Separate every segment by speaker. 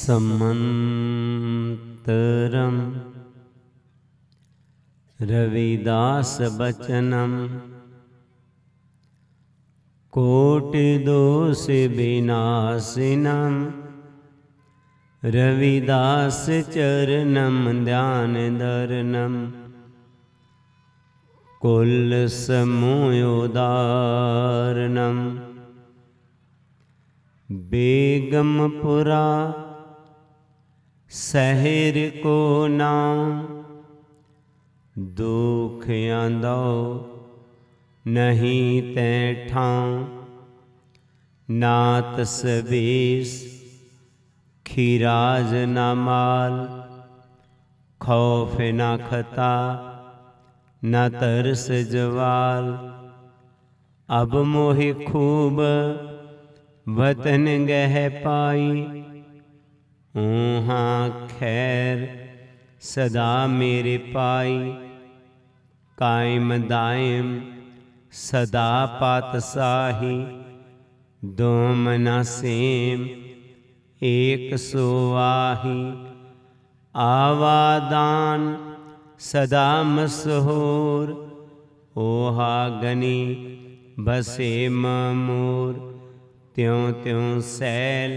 Speaker 1: समन्तरं रविदास बचनम कोटि दोष विनाशिनम रविदास चरणम ध्यान धरनम कुल समूहोदारणम बेगमपुरा शहर को नाम दुख आंदो नहीं तै ठाऊं नात सबीस खीराज न माल खौफ न खता न तरस जवाल अब मोहि खूब वतन गह पाई ऊहाँ खैर सदा मेरे पाई कायम दायम सदा पातशाही दोम न सेम एक सोआही आवादान सदा मशहूर ओहा गनी बसे मोर त्यों त्यों सैल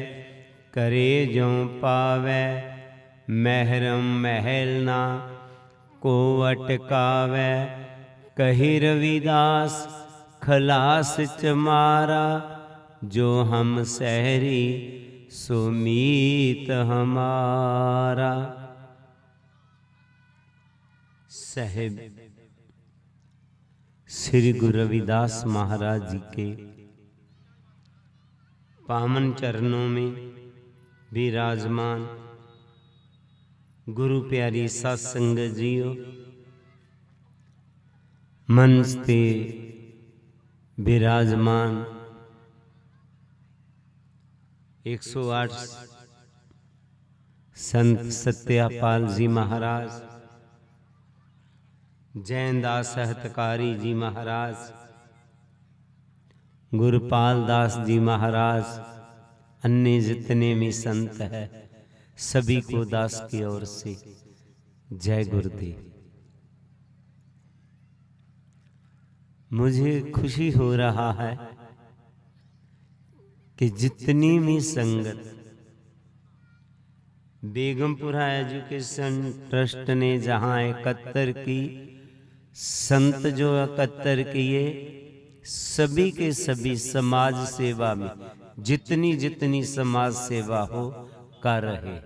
Speaker 1: करे ज्यों पावै महरम महल ना को अटकावै कही रविदास खलास चमारा जो हम सहरी सुमीत हमारा। साहिब श्री गुरु रविदास महाराज जी के पावन चरणों में विराजमान गुरु प्यारी सत्संग जियो मंच पे विराजमान 108 संत सत्यापाल जी महाराज, जैनदास सहतकारी जी महाराज, गुरुपाल दास जी महाराज, अन्य जितने भी संत है सभी को दास की ओर से जय गुरुदेव। मुझे खुशी हो रहा है कि जितनी भी संगत बेगमपुरा एजुकेशन ट्रस्ट ने जहां एकत्र की, संत जो एकत्र किए, सभी के सभी समाज सेवा में जितनी जितनी समाज सेवा हो कर रहे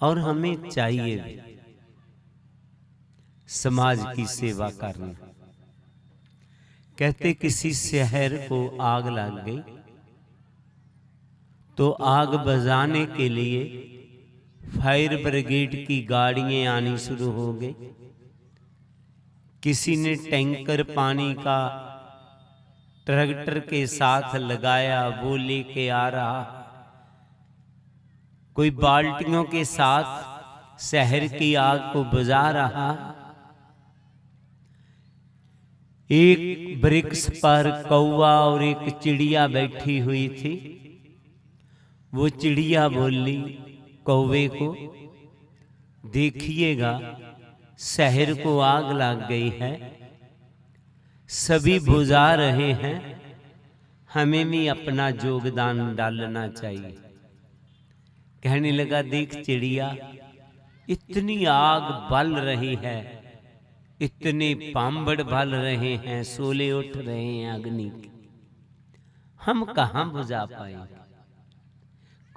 Speaker 1: और हमें चाहिए भी समाज की सेवा करना। कहते किसी शहर को आग लग गई तो आग बुझाने के लिए फायर ब्रिगेड की गाड़ियां आनी शुरू हो गई। किसी ने टैंकर पानी का ट्रैक्टर के साथ लगाया, वो लेके आ रहा। कोई बाल्टियों के साथ शहर की आग को बुझा रहा। एक वृक्ष पर कौवा और एक चिड़िया बैठी हुई थी। वो चिड़िया बोली कौवे को, देखिएगा शहर को आग लग गई है, सभी बुझा रहे हैं, हमें भी अपना योगदान डालना चाहिए। कहने लगा देख चिड़िया, इतनी आग बल रही है, इतने पांबड़ बल रहे हैं, शोले उठ रहे हैं अग्नि के, हम कहां बुझा पाएंगे।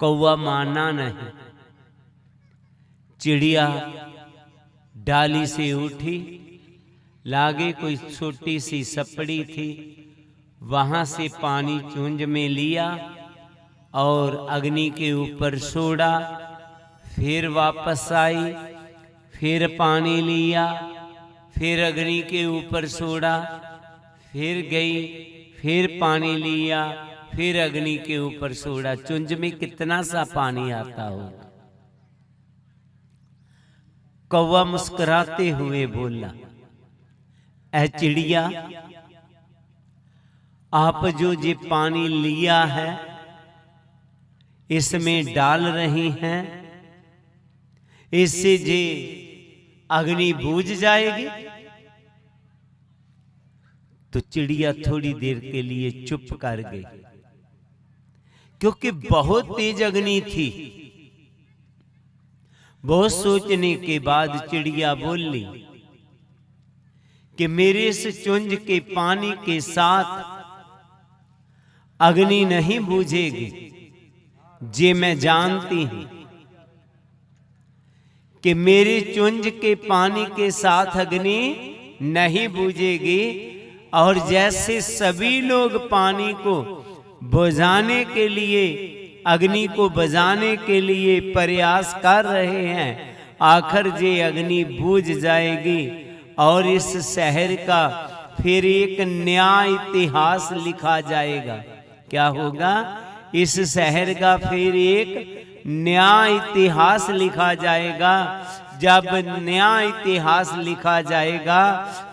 Speaker 1: कौवा माना नहीं। चिड़िया डाली से उठी, लागे कोई छोटी सी सपड़ी थी, वहां से पानी चुंज में लिया और अग्नि के ऊपर छोड़ा। फिर वापस आई, फिर पानी लिया, फिर अग्नि के ऊपर छोड़ा, फिर गई, फिर पानी लिया, फिर अग्नि के ऊपर छोड़ा। चुंज में कितना सा पानी आता होगा। कौवा मुस्कुराते हुए बोला, ऐ चिड़िया, आप जो ये पानी लिया है इसमें डाल रही हैं, इससे जे अग्नि बूझ जाएगी। तो चिड़िया थोड़ी देर के लिए चुप कर गई, क्योंकि बहुत तेज अग्नि थी। बहुत सोचने के बाद चिड़िया बोली कि मेरे इस चुंज के पानी के साथ अग्नि नहीं बूझेगी। जे मैं जानती हूं कि मेरे चुंज के पानी के साथ अग्नि नहीं बूझेगी, और जैसे सभी लोग पानी को बुझाने के लिए, अग्नि को बुझाने के लिए प्रयास कर रहे हैं, आखिर ये अग्नि बूझ जाएगी और इस शहर का फिर एक नया इतिहास लिखा जाएगा। क्या होगा? इस शहर का फिर एक नया इतिहास लिखा जाएगा। जब नया इतिहास लिखा जाएगा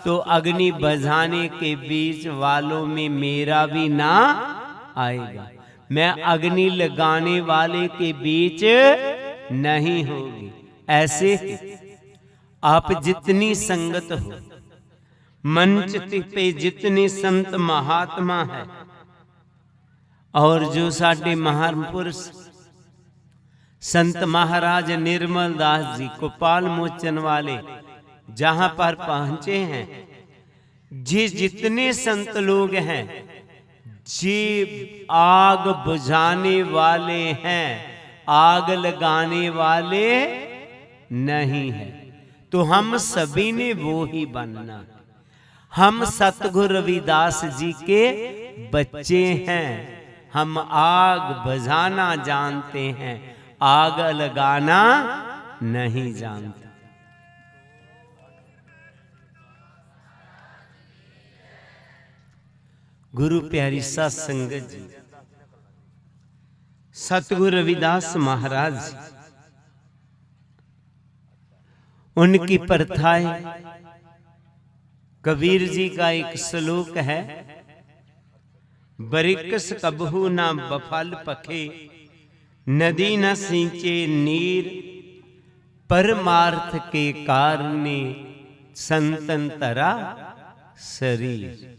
Speaker 1: तो अग्नि बुझाने के बीच वालों में मेरा भी ना आएगा। मैं अग्नि लगाने वाले के बीच नहीं होगी। ऐसे आप जितनी संगत हो, मंच पे जितने संत महात्मा है और जो साडे महापुरुष संत महाराज निर्मल दास जी गोपाल मोचन वाले जहां पर पहुंचे हैं, जे जितने संत लोग हैं, जे आग बुझाने वाले हैं, आग लगाने वाले नहीं है। तो हम सभी ने वो ही बनना। हम सतगुरु रविदास जी के बच्चे हैं। हम आग बुझाना जानते हैं, आग लगाना नहीं जानते। गुरु प्यारी साध संगत जी, सतगुरु रविदास महाराज, उनकी प्रथाएं, कबीर जी का एक श्लोक है, बरिकस कबहू ना बफल पखे, नदी न सींचे नीर, परमार्थ के कारणे संतन तरा शरीर।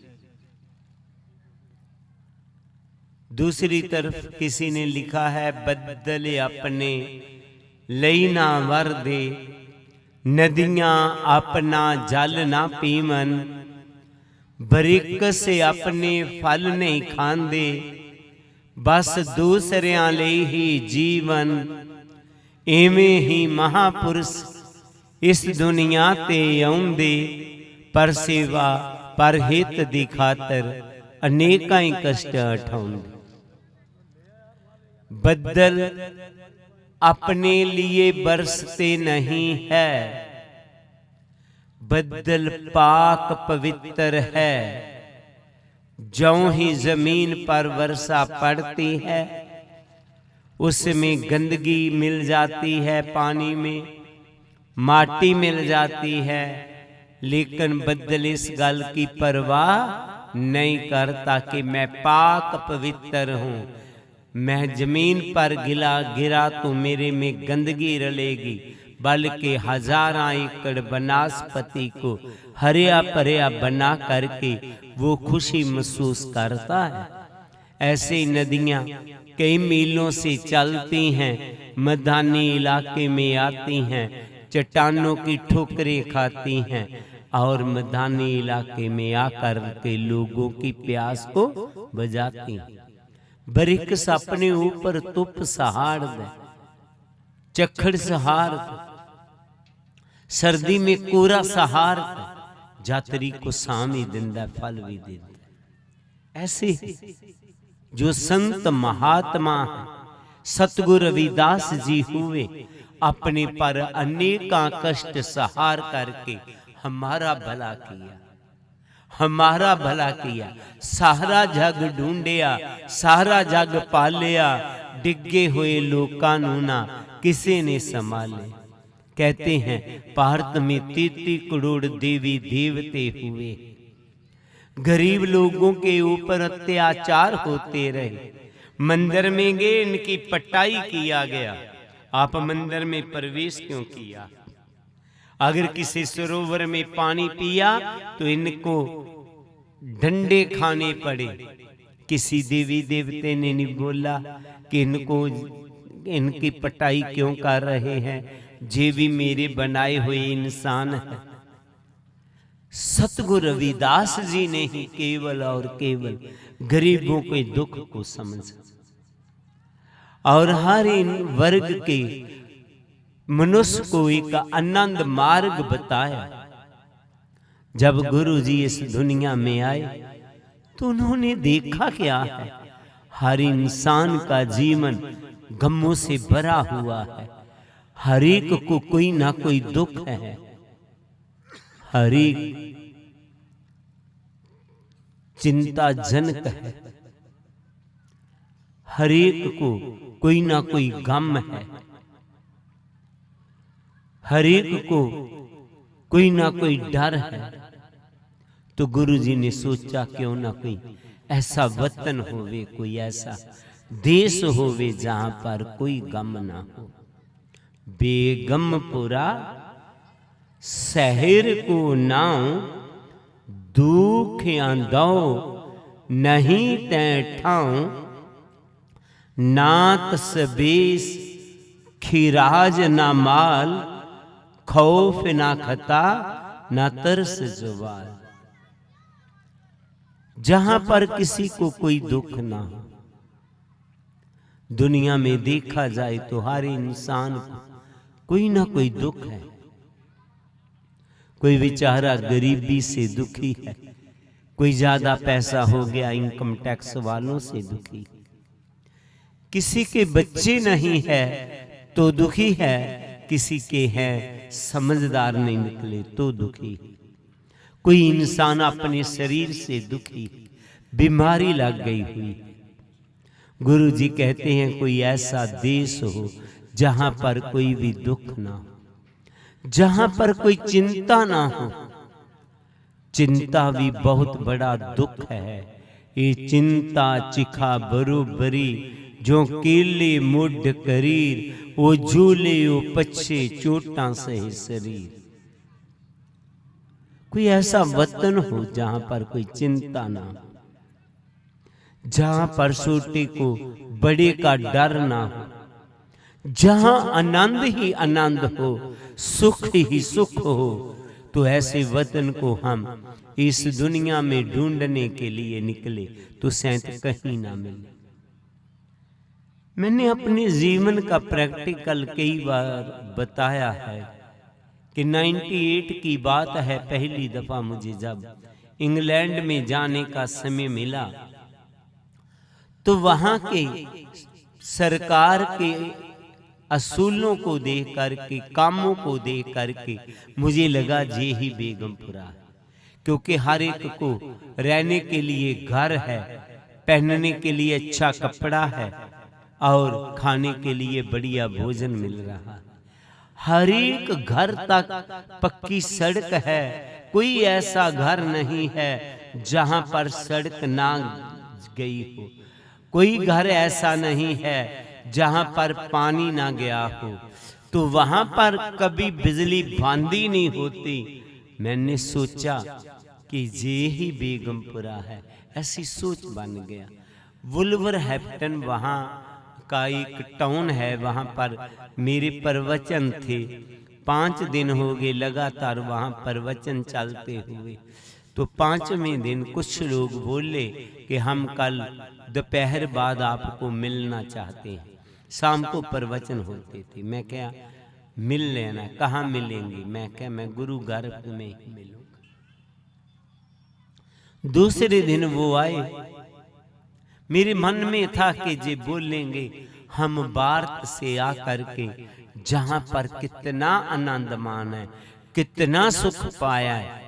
Speaker 1: दूसरी तरफ किसी ने लिखा है, बदले अपने लई ना वर दे, नदियां अपना जल ना पीवन, बरिक से अपने फल नहीं खांदे, बस दूसरियां ले ही जीवन। एवें ही महापुरुष इस दुनिया ते आउंदे, पर सेवा पर हित दी खातर अनेकां ही कष्ट उठाउंदे। बदल अपने लिए बरसते नहीं है, बदल पाक पवित्र है। ज्यों ही जमीन पर वर्षा पड़ती है, उसमें गंदगी मिल जाती है, पानी में माटी मिल जाती है, लेकिन बदल इस गल की परवाह नहीं करता कि मैं पाक पवित्र हूं। मैं जमीन पर गिरा तो मेरे में गंदगी रलेगी, बल्कि हजारा एकड़ बनास्पति को हरिया भरिया बना करके वो खुशी महसूस करता है। ऐसे नदियां कई मीलों से चलती हैं, मैदानी इलाके में आती हैं, चट्टानों की ठोकरें खाती हैं और मैदानी इलाके में आकर के लोगों की प्यास को बुझाती हैं। बरिकस अपने ऊपर तुप सहाड़ दे, चखड़ सहार दे, सर्दी में कोरा सहार दे, जातरी को सामी दिंदा फल भी देता। ऐसे जो संत महात्मा है, सतगुरु रविदास जी हुए, अपने पर अनेका कष्ट सहार करके हमारा भला किया, हमारा भला किया। सारा जग ढूंढिया, सारा जग पालिया, डिगे हुए लोकां नूं ना किसी ने संभाले। कहते हैं भारत में 33 करोड़ देवी देवते हुए, गरीब लोगों के ऊपर अत्याचार होते रहे, मंदिर में गए, इनकी पटाई किया गया। आप मंदिर में प्रवेश क्यों किया? अगर किसी सरोवर में पानी पिया तो इनको डंडे खाने पड़े। किसी देवी देवते ने नहीं बोला कि इनको इनकी पटाई क्यों कर रहे हैं, ये भी मेरे बनाए हुए इंसान है। सतगुरु रविदास जी ने ही केवल और केवल गरीबों के दुख को समझा और हर इन वर्ग के मनुष्य को एक आनंद मार्ग बताया। जब गुरु जी इस दुनिया में आए तो उन्होंने देखा क्या है, हर इंसान का जीवन गमों से भरा हुआ है। हर एक को कोई ना कोई दुख है, हर एक चिंताजनक है, हर एक को कोई ना कोई गम है, हर एक को कोई ना कोई डर है। तो गुरु जी ने सोचा क्यों ना कोई ऐसा वतन होवे, कोई ऐसा देश होवे जहां पर कोई गम ना हो। बेगमपुरा शहर को नाम, दुख आंदो नहीं तै ठाऊं, नात सबेस खिराज ना माल, खौफ ना खता ना तरस जुबाल। जहां पर किसी को कोई दुख ना हो। दुनिया में देखा जाए तो हर इंसान को कोई ना कोई दुख है। कोई बेचारा गरीबी से दुखी है, कोई ज्यादा पैसा हो गया इनकम टैक्स वालों से दुखी, किसी के बच्चे नहीं है तो दुखी है, किसी के हैं समझदार नहीं निकले तो दुखी। कोई इंसान अपने शरीर से दुखी, बीमारी लग गई हुई। गुरु जी कहते हैं कोई ऐसा देश हो जहां पर कोई भी दुख ना हो, जहां पर कोई चिंता ना हो। चिंता भी बहुत बड़ा दुख है। ये चिंता चिखा बरोबरी, जो केले मुड करीर, वो झूले वो पच्छे चोटा सहे शरीर। कोई ऐसा वतन हो जहां पर कोई चिंता ना हो, जहां पर छोटे को बड़े का डर ना हो, जहां आनंद ही आनंद हो, सुख ही सुख हो। तो ऐसे वतन को हम इस दुनिया में ढूंढने के लिए निकले तो शायद कहीं ना मिले। मैंने अपने जीवन का प्रैक्टिकल कई बार बताया है कि 98 की बात है, पहली दफा मुझे जब इंग्लैंड में जाने का समय मिला तो वहां के सरकार के असूलों को देख करके, कामों को देख करके मुझे लगा ये ही बेगमपुरा है। क्योंकि हर एक को रहने के लिए घर है, पहनने के लिए अच्छा कपड़ा है और खाने के लिए बढ़िया भोजन मिल रहा है। हर एक घर तक पक्की सड़क है। कोई ऐसा घर नहीं है जहां पर सड़क ना गई हो। कोई घर ऐसा नहीं है जहां पर पानी ना गया हो। तो वहां पर कभी बिजली बांधी नहीं होती। मैंने सोचा कि ये ही बेगमपुरा है, ऐसी सोच बन गया। वुल्वरहैम्पटन वहां का एक टाउन है, वहां पर मेरे प्रवचन थे। 5 दिन हो गए लगातार वहां प्रवचन चलते हुए। तो 5वें दिन कुछ लोग बोले कि हम कल दोपहर बाद आपको मिलना चाहते हैं। शाम को प्रवचन होते थे। मैं क्या मिल लेना, कहाँ मिलेंगे? मैं क्या मैं गुरु घर में ही मिलूंगा। दूसरे दिन वो आए। मेरे मन में था कि जे बोलेंगे हम भारत से आकर के जहां पर कितना आनंद मान है, कितना सुख पाया है,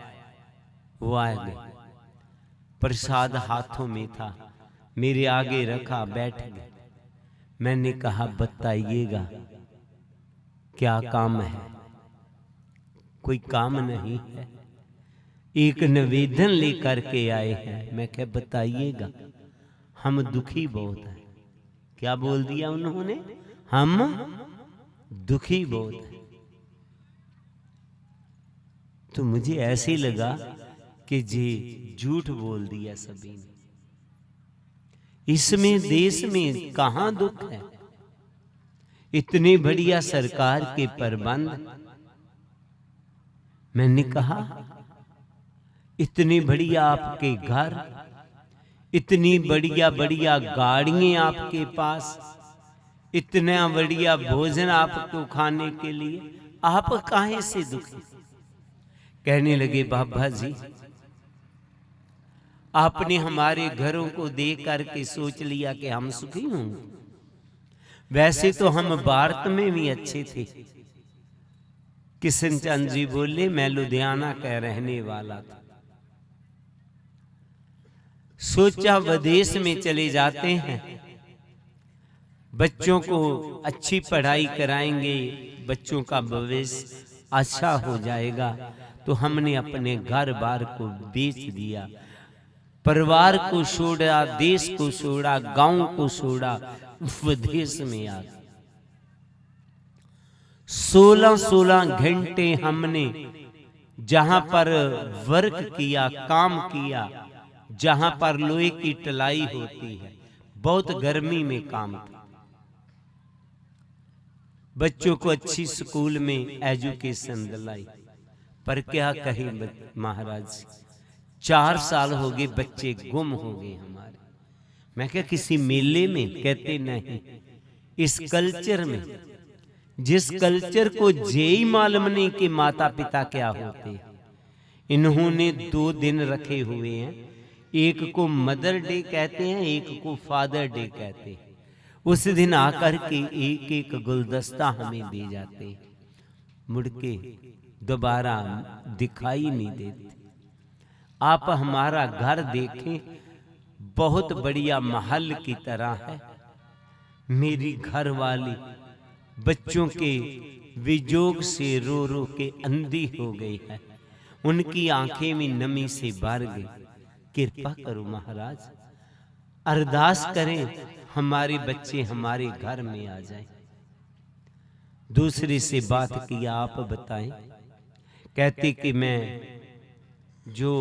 Speaker 1: वो आए गए। प्रसाद हाथों में था, मेरे आगे रखा, बैठ गए। मैंने कहा बताइएगा क्या काम है? कोई काम नहीं है, एक निवेदन लेकर के आए हैं। मैं क्या बताइएगा, हम दुखी बहुत हैं। क्या बोल दिया उन्होंने? हम दुखी बहुत हैं। तो मुझे ऐसे लगा कि जी झूठ बोल दिया सभी ने। इसमें देश में कहां दुख है? इतनी बढ़िया सरकार के प्रबंध। मैंने कहा इतनी बढ़िया आपके घर, इतनी बढ़िया बढ़िया गाड़ियां आपके पास, इतना बढ़िया भोजन आपको खाने के लिए, आप काहे से दुखी? कहने लगे बाबा जी, आपने हमारे घरों को देख करके सोच लिया कि हम सुखी होंगे। वैसे तो हम भारत में भी अच्छे थे। किशन चंद जी बोले, मैं लुधियाना का रहने वाला था। सोचा विदेश में चले जाते हैं, बच्चों को अच्छी पढ़ाई कराएंगे, बच्चों का भविष्य अच्छा हो जाएगा। तो हमने अपने घर बार को बेच दिया, परिवार को छोड़ा, देश को छोड़ा, गांव को छोड़ा, विदेश में आ गए। 16-16 घंटे हमने जहां पर वर्क किया, काम किया, जहां पर लोहे की टलाई होती है, बहुत गर्मी में काम किया। बच्चों को अच्छी स्कूल में एजुकेशन दिलाई, पर क्या कहे महाराज, 4 साल हो गए बच्चे गुम हो गए हमारे। मैं क्या किसी मेले में? कहते नहीं, इस कल्चर में, जिस कल्चर को जेई मालूम नहीं कि माता पिता क्या होते, इन्होंने 2 दिन रखे हुए हैं। एक को मदर डे कहते हैं, एक को फादर डे कहते हैं। उस दिन आकर के एक एक गुलदस्ता हमें दे जाते, मुड़ के दोबारा दिखाई नहीं देते। आप हमारा घर देखें, बहुत बढ़िया महल की तरह है। मेरी घरवाली बच्चों के विजोग से रो रो के अंधी हो गई है, उनकी आंखें में नमी से भर गई। कृपा करो महाराज, अरदास करें हमारे बच्चे हमारे घर में आ जाएं। दूसरे से बात किया, आप बताएं। कहते कि मैं जो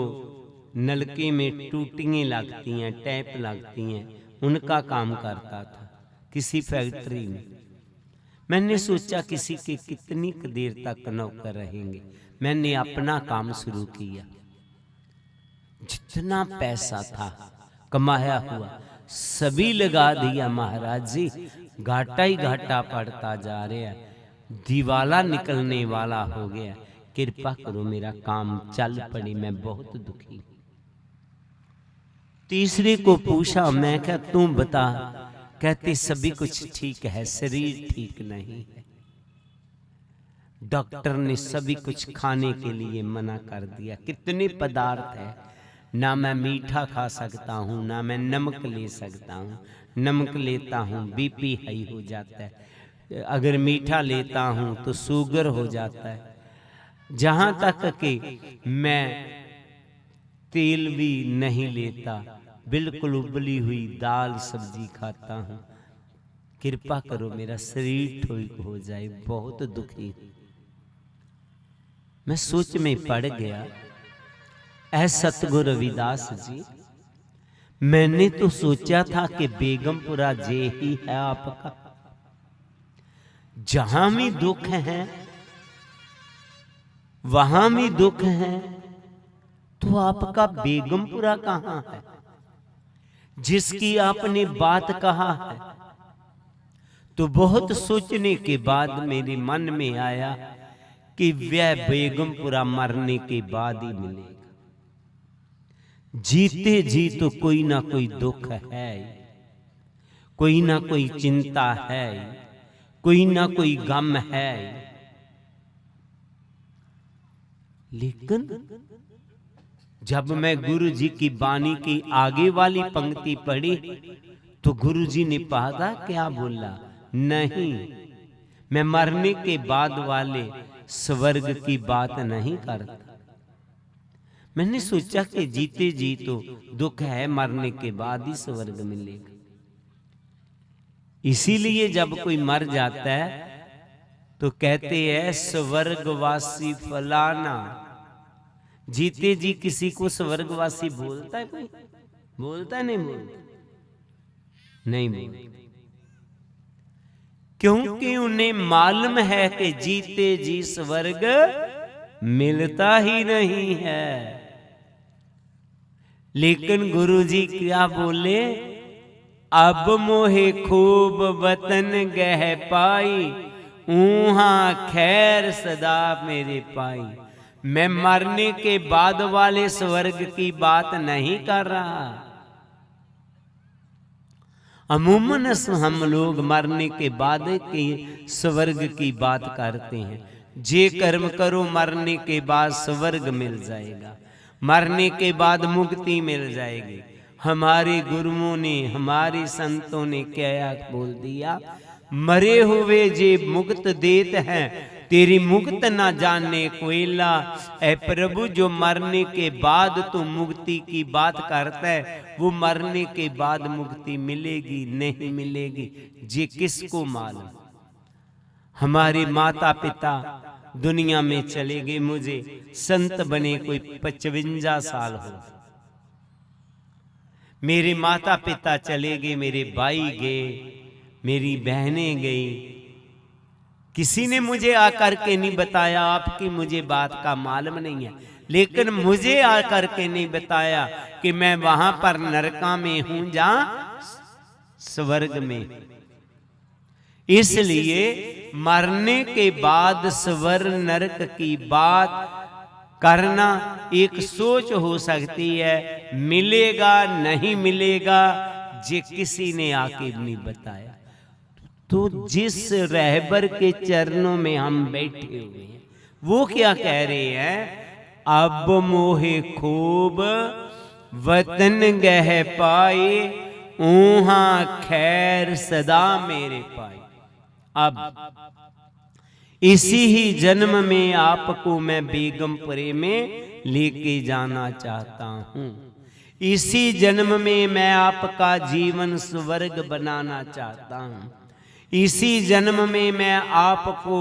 Speaker 1: नलके में टूटियां लगती हैं, टैप लगती हैं, उनका काम करता था किसी फैक्ट्री में। मैंने सोचा किसी के कितनी देर तक नौकर रहेंगे, मैंने अपना काम शुरू किया। जितना पैसा था कमाया हुआ सभी लगा दिया महाराज जी, घाटा ही घाटा पड़ता जा रहा है, दिवाला निकलने वाला हो गया। कृपा करो मेरा काम चल पड़ी, मैं बहुत दुखी हूं। तीसरे को पूछा, मैं क्या तू बता? कहते सभी कुछ ठीक है, शरीर ठीक नहीं है। डॉक्टर ने सभी कुछ खाने के लिए मना कर दिया। कितने पदार्थ है, ना मैं मीठा खा सकता हूँ, ना मैं नमक ले सकता हूँ। नमक लेता हूँ बीपी हाई हो जाता है, अगर मीठा लेता हूँ तो शुगर हो जाता है। जहाँ तक कि मैं तेल भी नहीं लेता, बिल्कुल उबली हुई दाल सब्जी खाता हूँ। कृपा करो मेरा शरीर ठीक हो जाए, बहुत दुखी। मैं सोच में पड़ गया, ऐ सतगुरु रविदास जी, मैंने तो सोचा था कि बेगमपुरा जे ही है आपका, जहां भी दुख है वहां भी दुख है, तो आपका बेगमपुरा कहां है जिसकी आपने बात कहा है? तो बहुत सोचने के बाद मेरे मन में आया कि वह बेगमपुरा मरने के बाद ही मिलेगा। जीते जी तो कोई ना कोई दुख है, कोई ना कोई चिंता है, कोई ना कोई गम है। लेकिन जब मैं गुरु जी की वाणी की आगे वाली पंक्ति पढ़ी तो गुरु जी ने पता क्या बोला? नहीं, मैं मरने के बाद वाले स्वर्ग की बात नहीं करता। मैंने सोचा कि जीते जी तो दुख है, मरने के बाद ही स्वर्ग मिलेगा। इसीलिए जब कोई मर जाता है तो कहते हैं स्वर्गवासी फलाना। जीते जी किसी को स्वर्गवासी बोलता है कोई? बोलता है? नहीं बोलता, नहीं बोलता, क्योंकि उन्हें मालूम है कि जीते जी स्वर्ग मिलता ही नहीं है। लेकिन गुरुजी क्या बोले? अब मोहे खूब वतन गह पाई, ऊहा खैर सदा मेरे पाई। मैं मरने के बाद वाले स्वर्ग की बात नहीं कर रहा। अमूमन हम लोग मरने के बाद के स्वर्ग की बात करते हैं। जे कर्म करो मरने के बाद स्वर्ग मिल जाएगा, मरने के बाद मुक्ति मिल जाएगी। हमारे गुरुओं ने, हमारे संतों ने क्या बोल दिया? मरे हुए जे मुक्त देत हैं, तेरी मुक्त ना जाने कोयला। ऐ प्रभु, जो मरने के बाद तो मुक्ति की बात करता है, वो मरने के बाद मुक्ति मिलेगी नहीं मिलेगी, जे किसको मालूम। हमारे माता पिता दुनिया में चले गए, मुझे संत बने कोई 55 साल हो। मेरे माता पिता चले गए, मेरे भाई गए, मेरी बहनें गई। किसी ने मुझे आकर के नहीं बताया, आपकी मुझे बात का मालूम नहीं है, लेकिन मुझे आकर के नहीं बताया कि मैं वहां पर नरका में हूं जहां स्वर्ग में। इसलिए मरने के बाद स्वर्ग नरक की बात करना एक सोच हो सकती है, मिलेगा नहीं मिलेगा जे किसी ने आके नहीं बताया। तो जिस रहबर के चरणों में हम बैठे हुए हैं, वो क्या कह रहे हैं? अब मोहे खूब वतन गह पाए, ऊहा खैर सदा मेरे पाए। अब इसी ही जन्म में आपको मैं बेगमपुरे में लेके जाना चाहता हूं। इसी जन्म में मैं आपका जीवन स्वर्ग बनाना चाहता हूं। इसी जन्म में मैं आपको,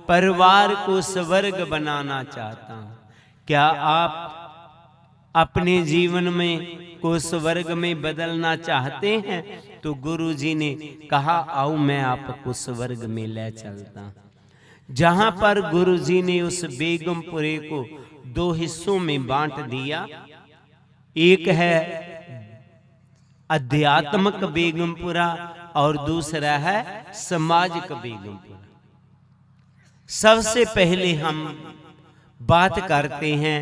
Speaker 1: परिवार को स्वर्ग बनाना चाहता हूं। क्या आप अपने जीवन में को स्वर्ग में बदलना चाहते हैं? तो गुरु जी ने कहा, आओ मैं आपको स्वर्ग में ले चलता हूं। जहां पर गुरु जी ने उस बेगमपुरे को 2 हिस्सों में बांट दिया। एक है आध्यात्मिक बेगमपुरा और दूसरा है सामाजिक बेगमपुरा। सबसे पहले हम बात करते हैं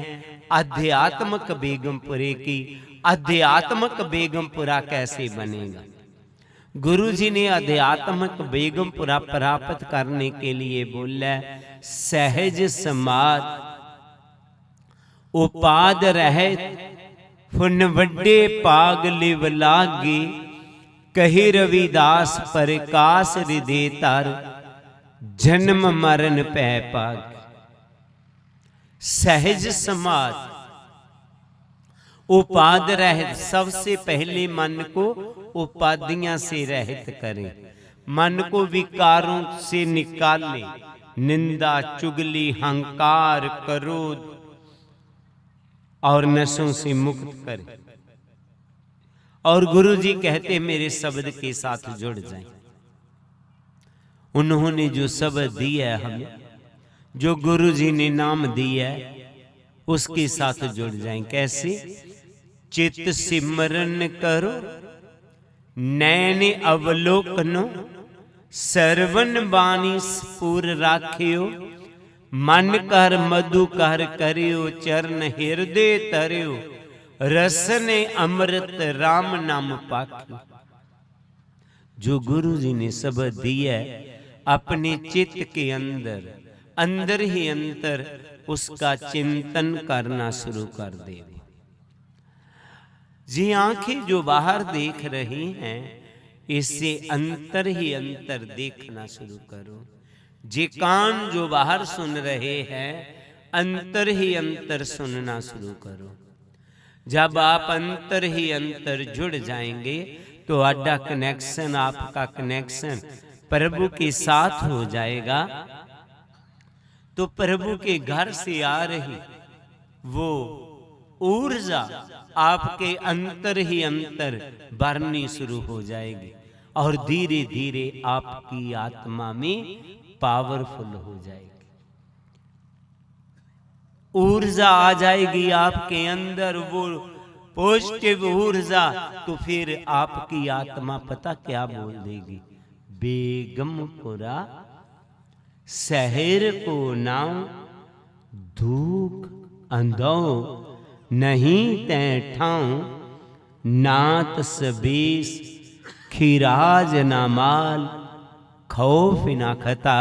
Speaker 1: आध्यात्मिक बेगमपुरे की। आध्यात्मिक बेगमपुरा कैसे बनेगा? गुरु जी ने आध्यात्मिक बेगमपुरा प्राप्त करने के लिए बोला, सहज समाज उपाद रहे फुन वड्डे पाग लिव लागे, कही रविदास प्रकाश हृदय तार, जन्म मरण पै पाग। सहज समाज उपाद रहित, सबसे पहले मन को उपाधियां से रहित करें, मन को विकारों से निकाले, निंदा चुगली हंकार क्रोध और नशों से मुक्त करें। और गुरु जी कहते मेरे शब्द के साथ जुड़ जाएं। उन्होंने जो शब्द दिया है हमें, जो गुरु जी ने नाम दिया है, उसके साथ जुड़ जाएं। कैसे? चित सिमरन करो, नैन अवलोकनो, सरवन बानी स्फुर राखियो, मन कर मधु कर करियो, चरण हृदय तरियो, रसने अमृत राम नाम पाखियो। जो गुरु जी ने शब्द दिया अपने चित्त के अंदर, अंदर ही अंदर उसका चिंतन करना शुरू कर दे। जी आंखें जो बाहर देख रही हैं, इससे अंतर ही अंतर देखना शुरू करो। जे कान जो बाहर सुन रहे हैं, अंतर ही अंतर सुनना शुरू करो। जब आप अंतर ही अंतर जुड़ जाएंगे तो आडा कनेक्शन, आपका कनेक्शन प्रभु के साथ हो जाएगा। तो प्रभु के घर से आ रही वो ऊर्जा आपके अंतर ही अंतर भरनी शुरू हो जाएगी और धीरे धीरे आपकी आत्मा में पावरफुल हो जाएगी। ऊर्जा आ जाएगी आपके अंदर, वो पॉजिटिव ऊर्जा। तो फिर आपकी आत्मा पता क्या बोल देगी? बेगमपुरा शहर को नाम धूक अंधो नहीं तै ठाऊं, नात सबीस खिराज ना माल, खौफ ना खता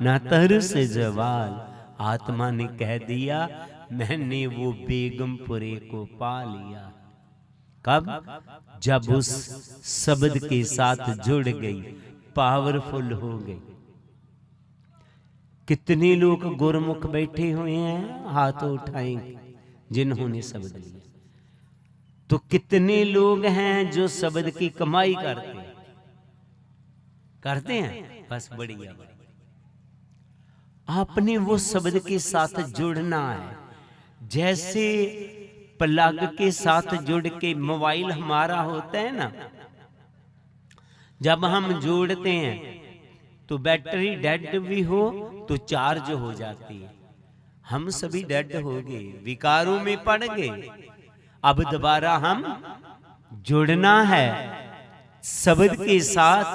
Speaker 1: ना तरस जवाल। आत्मा ने कह दिया मैंने वो बेगमपुरे को पा लिया। कब? जब उस शब्द के साथ जुड़ गई, पावरफुल हो गई। कितने लोग गुरमुख बैठे हुए हैं, हाथ उठाएंगे जिन्होंने शब्द लिया। तो कितने लोग हैं जो शब्द की कमाई करते हैं? बस बढ़िया। आपने वो शब्द के साथ जुड़ना है। जैसे प्लग के साथ जुड़ के मोबाइल हमारा होता है ना, जब हम जोड़ते हैं तो बैटरी डेड भी हो तो चार्ज हो जाती है। हम सभी डेड हो गए, विकारों में पड़ गए। अब दोबारा हम जुड़ना है शब्द के साथ,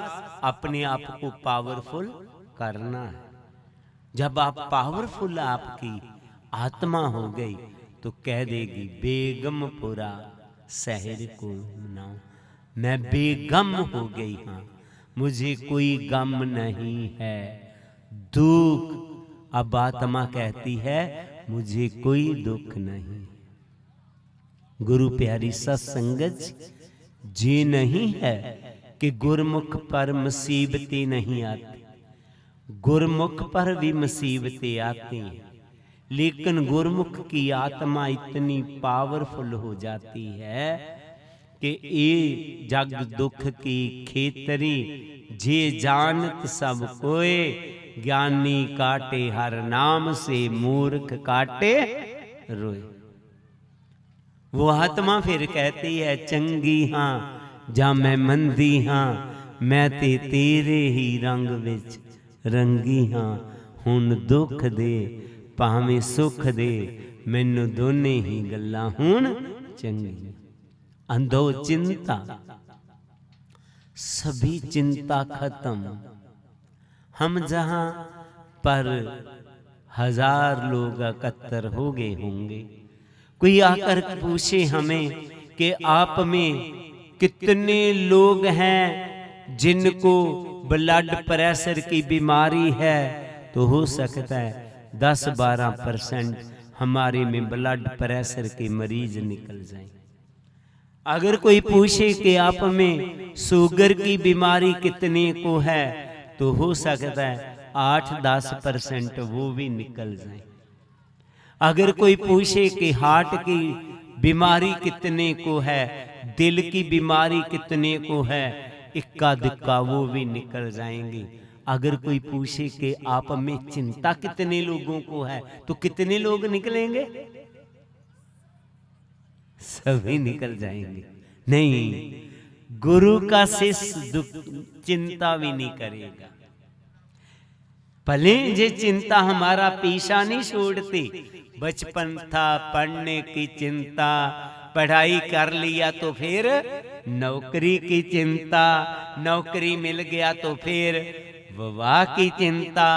Speaker 1: अपने आप को पावरफुल करना है। जब आप पावरफुल आपकी आत्मा हो गई तो कह देगी बेगमपुरा शहर को मनाओ, मैं बेगम हो गई। हाँ, मुझे कोई गम नहीं है, दुख। अब आत्मा कहती है मुझे कोई दुख नहीं। गुरु प्यारी सत्संगत जी नहीं है कि गुरमुख पर मुसीबतें नहीं आती, गुरमुख पर भी मुसीबतें आती हैं। लेकिन गुरमुख की आत्मा इतनी पावरफुल हो जाती है कि ये जग दुख की खेतरी, जे जानत सब कोय, ज्ञानी काटे हर नाम से, मूर्ख काटे रोए। वो आत्मा फिर कहती है चंगी हाँ जा मैं मंदी हाँ, मैं ते तेरे ही रंग विच रंगी हाँ। हुन दुख दे भावें सुख दे, मैनू दोने ही गल्लां हुन चंगी। अंधो चिंता, सभी चिंता खत्म। हम जहां पर 1000 लोग एकत्र हो गए होंगे, कोई आकर पूछे हमें कि आप में कितने लोग हैं जिनको ब्लड प्रेशर की बीमारी है, तो हो सकता है 10-12% हमारे में ब्लड प्रेशर के मरीज निकल जाएं। अगर कोई पूछे कि आप में शुगर की बीमारी कितने को है, तो हो सकता है 8-10% वो भी निकल जाए। अगर कोई पूछे कि हार्ट की बीमारी कितने को है, दिल की बीमारी कितने को है, इक्का दुक्का वो भी निकल जाएंगे। अगर कोई पूछे कि आप में चिंता कितने लोगों को है, तो कितने लोग निकलेंगे? सभी निकल जाएंगे। नहीं, गुरु का शिष्य चिंता भी नहीं करेगा। भले जे चिंता हमारा पीछा नहीं छोड़ती। बचपन था पढ़ने की चिंता, पढ़ाई कर लिया तो फिर नौकरी की चिंता, नौकरी मिल गया तो फिर विवाह की चिंता,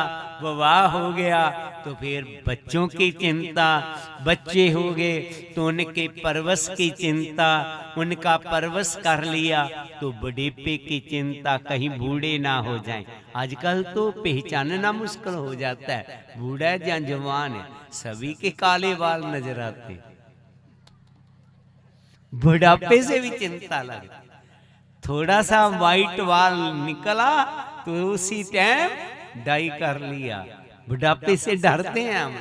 Speaker 1: विवाह हो गया तो फिर बच्चों की चिंता, बच्चे हो गए तो उनके परवश की चिंता, उनका परवश कर लिया तो बुढ़ापे की चिंता, कहीं बूढ़े ना हो जाएं। आजकल तो पहचानना मुश्किल हो जाता है बूढ़ा है या जवान है, सभी के काले बाल नजर आते। बुढ़ापे से भी चिंता लगती। थोड़ा सा वाइट बाल निकला तो उसी टाइम डाई कर लिया। बुढ़ापे से डरते हैं हम,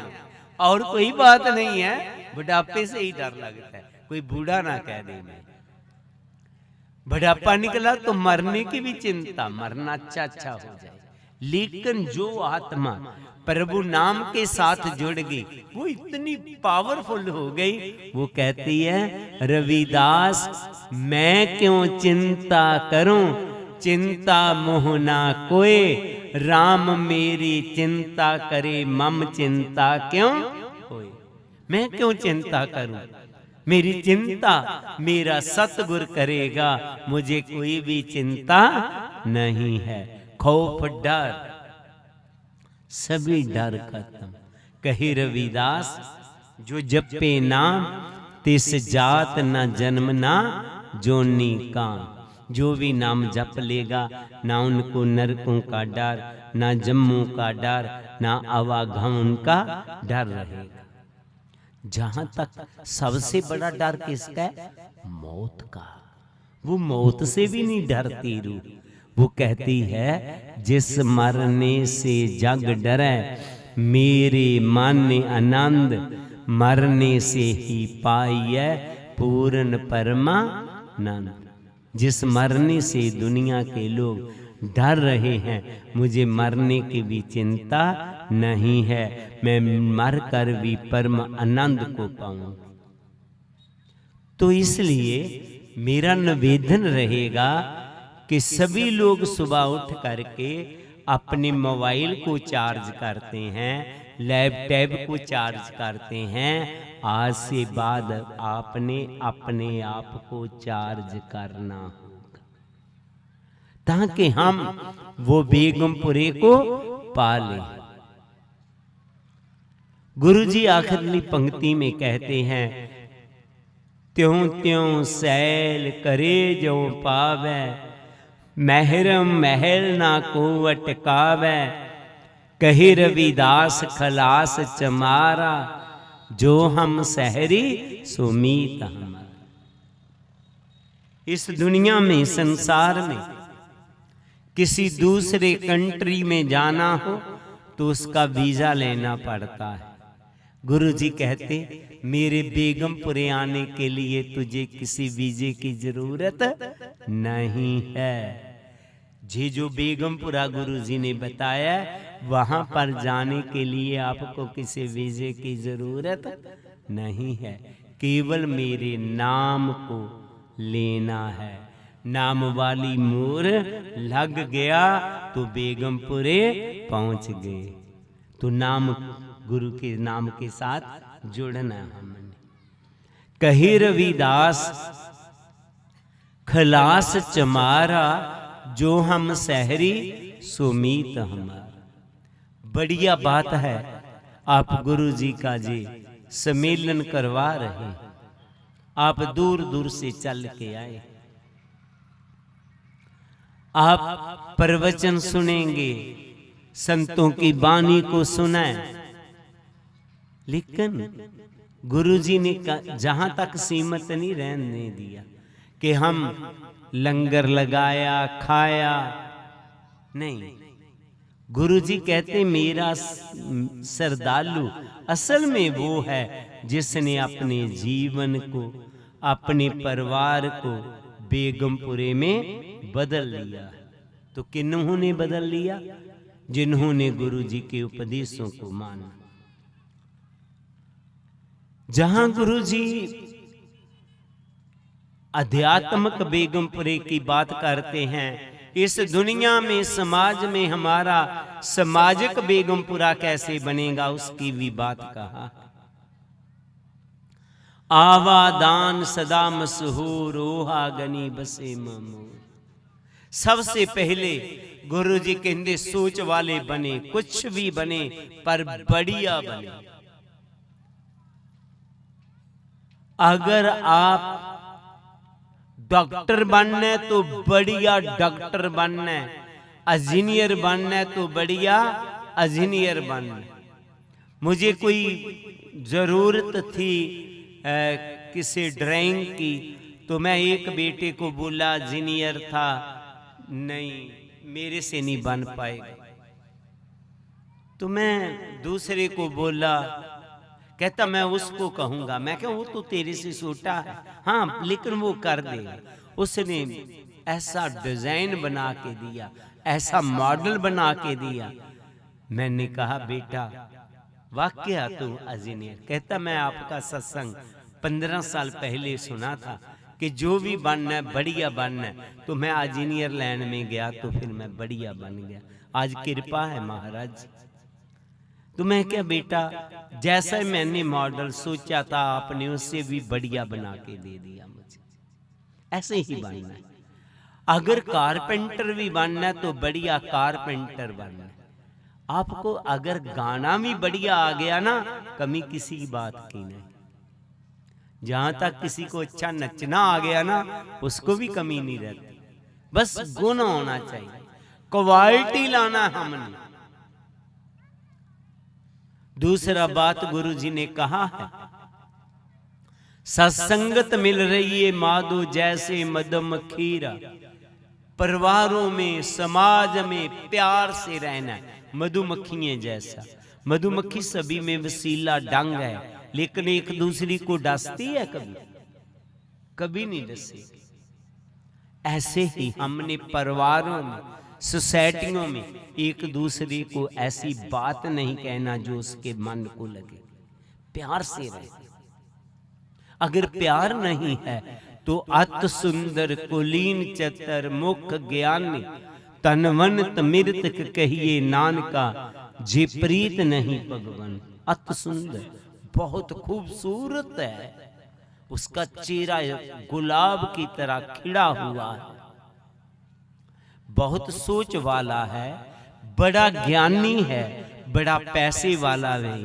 Speaker 1: और कोई बात नहीं है, बुढ़ापे से ही डर लगता है, कोई बूढ़ा ना कह दे। बुढ़ापा निकला तो मरने की भी चिंता, मरना अच्छा हो जाए। लेकिन जो आत्मा प्रभु नाम के साथ जुड़ गई वो इतनी पावरफुल हो गई, वो कहती है रविदास मैं क्यों चिंता करूं, चिंता मोह ना कोय, राम मेरी चिंता करे मम चिंता क्यों होए। मैं क्यों चिंता करूं, मेरी चिंता मेरा सतगुर करेगा, मुझे कोई भी चिंता नहीं है। खौफ डर सभी डर खत्म। कही रविदास जो जपे नाम तिस जात न जन्मना जोनी काम। जो भी नाम जप लेगा ना उनको नरकों का डर, ना जम्मू का डर, ना आवागमन का डर रहेगा। जहां तक सबसे बड़ा डर किसका है, मौत का। वो मौत से भी नहीं डरती रूह। वो कहती है जिस मरने से जग डरे, मेरे मन आनंद मरने से ही पाइए पूर्ण परमानंद। जिस मरने से दुनिया के लोग डर रहे हैं, मुझे मरने की भी चिंता नहीं है, मैं मर कर भी परम आनंद को पाऊं। तो इसलिए मेरा निवेदन रहेगा कि सभी लोग सुबह उठ करके अपने मोबाइल को चार्ज करते हैं, लैपटॉप को चार्ज करते हैं। आज से बाद आपने अपने आप को चार्ज करना होगा, ताकि हम वो बेगमपुरे को पालें। गुरुजी आखिरी पंक्ति में कहते हैं त्यों त्यों सैल करे जो पावे, महरम महल ना को अटकावे। कही रविदास खलास चमारा, जो हम सहरी सुमीत हमारा। इस दुनिया में, संसार में किसी दूसरे कंट्री में जाना हो तो उसका वीजा लेना पड़ता है। गुरुजी कहते मेरे बेगमपुरे आने के लिए तुझे किसी वीजे की जरूरत नहीं है। जी जो बेगमपुरा गुरुजी ने बताया, वहां पर जाने के लिए आपको किसी वीजे की जरूरत नहीं है, केवल मेरे नाम को लेना है। नाम वाली मोर लग गया तो बेगमपुरे पहुंच गए। तो नाम, गुरु के नाम के साथ जुड़ना हमने। कही रविदास खलास चमारा, जो हम सहरी सुमीत हमारा। बढ़िया बात है आप गुरु जी का जी सम्मेलन करवा रहे, आप दूर दूर से चल के आए, आप प्रवचन सुनेंगे, संतों की वाणी को सुनाएं। लेकिन गुरुजी ने जहां तक सीमित नहीं रहने दिया कि हम लंगर लगाया खाया, नहीं। गुरुजी कहते मेरा श्रद्धालु असल में वो है जिसने अपने जीवन को, अपने परिवार को बेगमपुरे में बदल लिया। तो किन्होंने बदल लिया? जिन्होंने गुरुजी के उपदेशों को माना। जहां गुरुजी आध्यात्मिक बेगमपुरे की बात करते हैं, इस दुनिया में, समाज में हमारा सामाजिक बेगमपुरा कैसे बनेगा उसकी भी बात कहा। आवादान सदा मशहूर ओहा गनी बसे मामूर। सबसे पहले गुरुजी कहते सोच वाले बने, कुछ भी बने पर बढ़िया बने। अगर आप डॉक्टर बनना है तो बढ़िया डॉक्टर बनना है, इंजीनियर बनना है तो बढ़िया इंजीनियर बनना है। मुझे कोई जरूरत थी किसी ड्राइंग की, तो मैं एक बेटे को बोला, इंजीनियर था, नहीं मेरे से नहीं बन पाएगा। तो मैं दूसरे को बोला, कहता मैं उसको कहूंगा। मैं क्या, वो तो तेरे से छोटा है, हाँ लेकिन वो कर देगा। उसने ऐसा डिजाइन बना के दिया, ऐसा मॉडल बना के दिया। मैंने कहा बेटा वाकया तू इंजीनियर। कहता मैं आपका सत्संग 15 साल पहले सुना था कि जो भी बनना है बढ़िया बनना है, तो मैं इंजीनियर लाइन में गया तो फिर मैं बढ़िया बन गया। आज कृपा है महाराज। तो मैं क्या बेटा जैसा मैंने मॉडल सोचा था आपने उससे भी बढ़िया बना के दे दिया मुझे, ऐसे ही बनना है। अगर कारपेंटर भी बनना है तो बढ़िया कारपेंटर बनना है। आपको अगर गाना भी बढ़िया आ गया ना, कमी किसी की बात की नहीं। जहां तक किसी को अच्छा नचना आ गया ना, उसको भी कमी नहीं रहती। बस गुण होना चाहिए, क्वालिटी लाना हमने। दूसरा बात गुरु जी ने कहा है, सत्संगत मिल रही है माधो जैसे मदम खीरा। परिवारों में समाज में प्यार से रहना, मधुमक्खियां जैसा। मधुमक्खी सभी में वसीला डंग है, लेकिन एक दूसरी को डसती है, कभी नहीं डसेगी। ऐसे ही हमने परिवारों में सोसाइटियों में एक दूसरे को ऐसी बात नहीं कहना जो उसके मन को लगे। प्यार से रहे। अगर प्यार नहीं है तो अत सुंदर कुलीन चतर मुख ज्ञानी तनवंत मृतक कहिए नानका जे प्रीत नहीं भगवान। अत सुंदर बहुत खूबसूरत है, उसका चेहरा गुलाब की तरह खिड़ा हुआ है, बहुत सोच वाला है, बड़ा ज्ञानी है, बड़ा पैसे वाला है।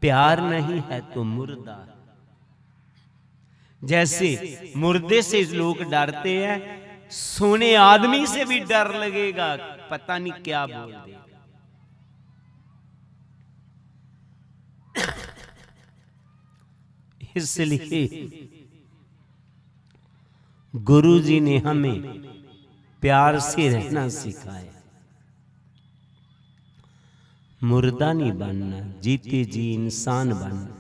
Speaker 1: प्यार नहीं है तो मुर्दा। जैसे मुर्दे से लोग डरते हैं, सोने आदमी से भी डर लगेगा, पता नहीं क्या बोल देगा। इसलिए गुरु जी ने हमें प्यार से रहना सिखाया। मुर्दा नहीं बनना, जीते जी इंसान बनना।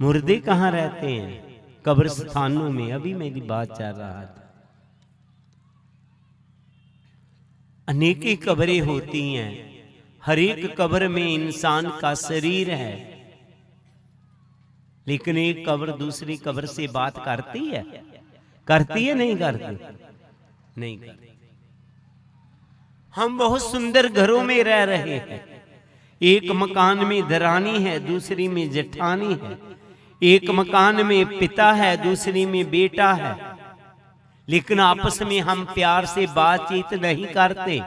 Speaker 1: मुर्दे कहाँ रहते हैं? कब्रिस्तानों में। अभी मेरी बात चल रहा था, अनेकी कब्रें होती हैं, हर एक कब्र में इंसान का शरीर है, लेकिन एक कब्र दूसरी कब्र से बात करती है? करती है नहीं करती? नहीं करती। हम बहुत सुंदर घरों में रह रहे हैं, एक मकान में दरानी है, दूसरी में जेठानी है, एक मकान में पिता है, दूसरी में बेटा है, लेकिन आपस में हम प्यार से बातचीत नहीं करते।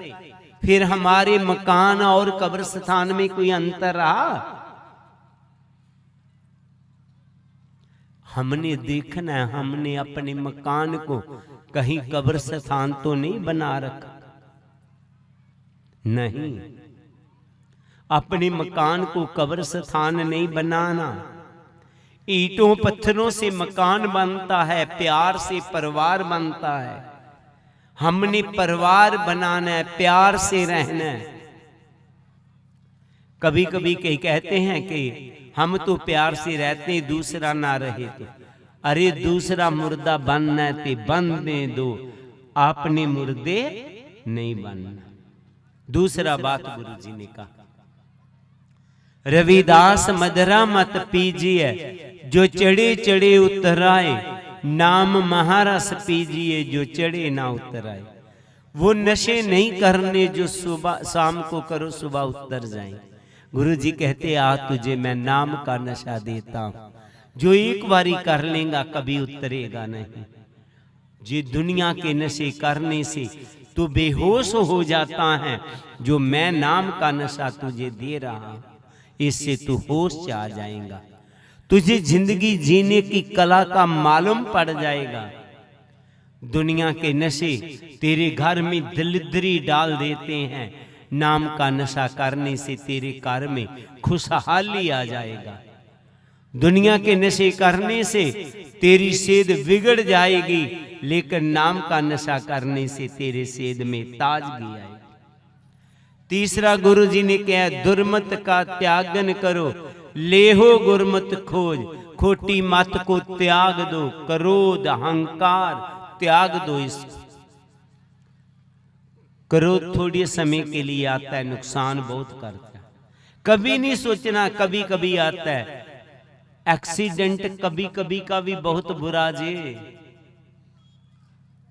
Speaker 1: फिर हमारे मकान और कब्रिस्तान में कोई अंतर रहा? हमने देखना है, हमने अपने मकान को कहीं कब्रिस्तान तो नहीं बना रखा। नहीं, अपने मकान को कब्रिस्तान नहीं बनाना। ईंटों पत्थरों से मकान बनता है, प्यार से परिवार बनता है। हमने परिवार बनाना है, प्यार से रहना है। कभी कभी कई कहते हैं कि हम तो प्यार से रहते हैं, दूसरा ना रहे तो। अरे दूसरा मुर्दा बनना है तो बनने दो, आपने मुर्दे नहीं बनना। दूसरा बात गुरु जी ने कहा, रविदास मदरा मत पीजिए, जो चढ़े चढ़े उतराए, नाम महारस पीजिए, जो चढ़े ना उतराए। वो नशे नहीं करने जो सुबह शाम को करो सुबह उतर जाए। गुरु जी कहते आ तुझे मैं नाम का नशा देता हूं, जो एक बारी कर लेगा कभी उतरेगा नहीं। जो दुनिया के नशे करने से तू बेहोश हो जाता है, जो मैं नाम का नशा तुझे दे रहा हूं, इससे तू होश से आ जाएगा। तुझे जिंदगी जीने की कला का मालूम पड़ जाएगा। दुनिया के नशे तेरे घर में दलिद्री डाल देते हैं, नाम का नशा करने से तेरे घर में खुशहाली आ जाएगा। दुनिया के नशे करने से तेरी सेहत बिगड़ जाएगी, लेकिन नाम का नशा करने से तेरे सेहत में ताजगी आएगी। तीसरा गुरु जी ने कहा, दुर्मत का त्यागन करो, लेहो गुरमत खोज, खोटी मत को त्याग दो, क्रोध अहंकार त्याग दो इसको। क्रोध थोड़ी समय के लिए आता है, नुकसान बहुत करता है। कभी नहीं सोचना, कभी कभी आता है। एक्सीडेंट कभी कभी का भी बहुत बुरा जे,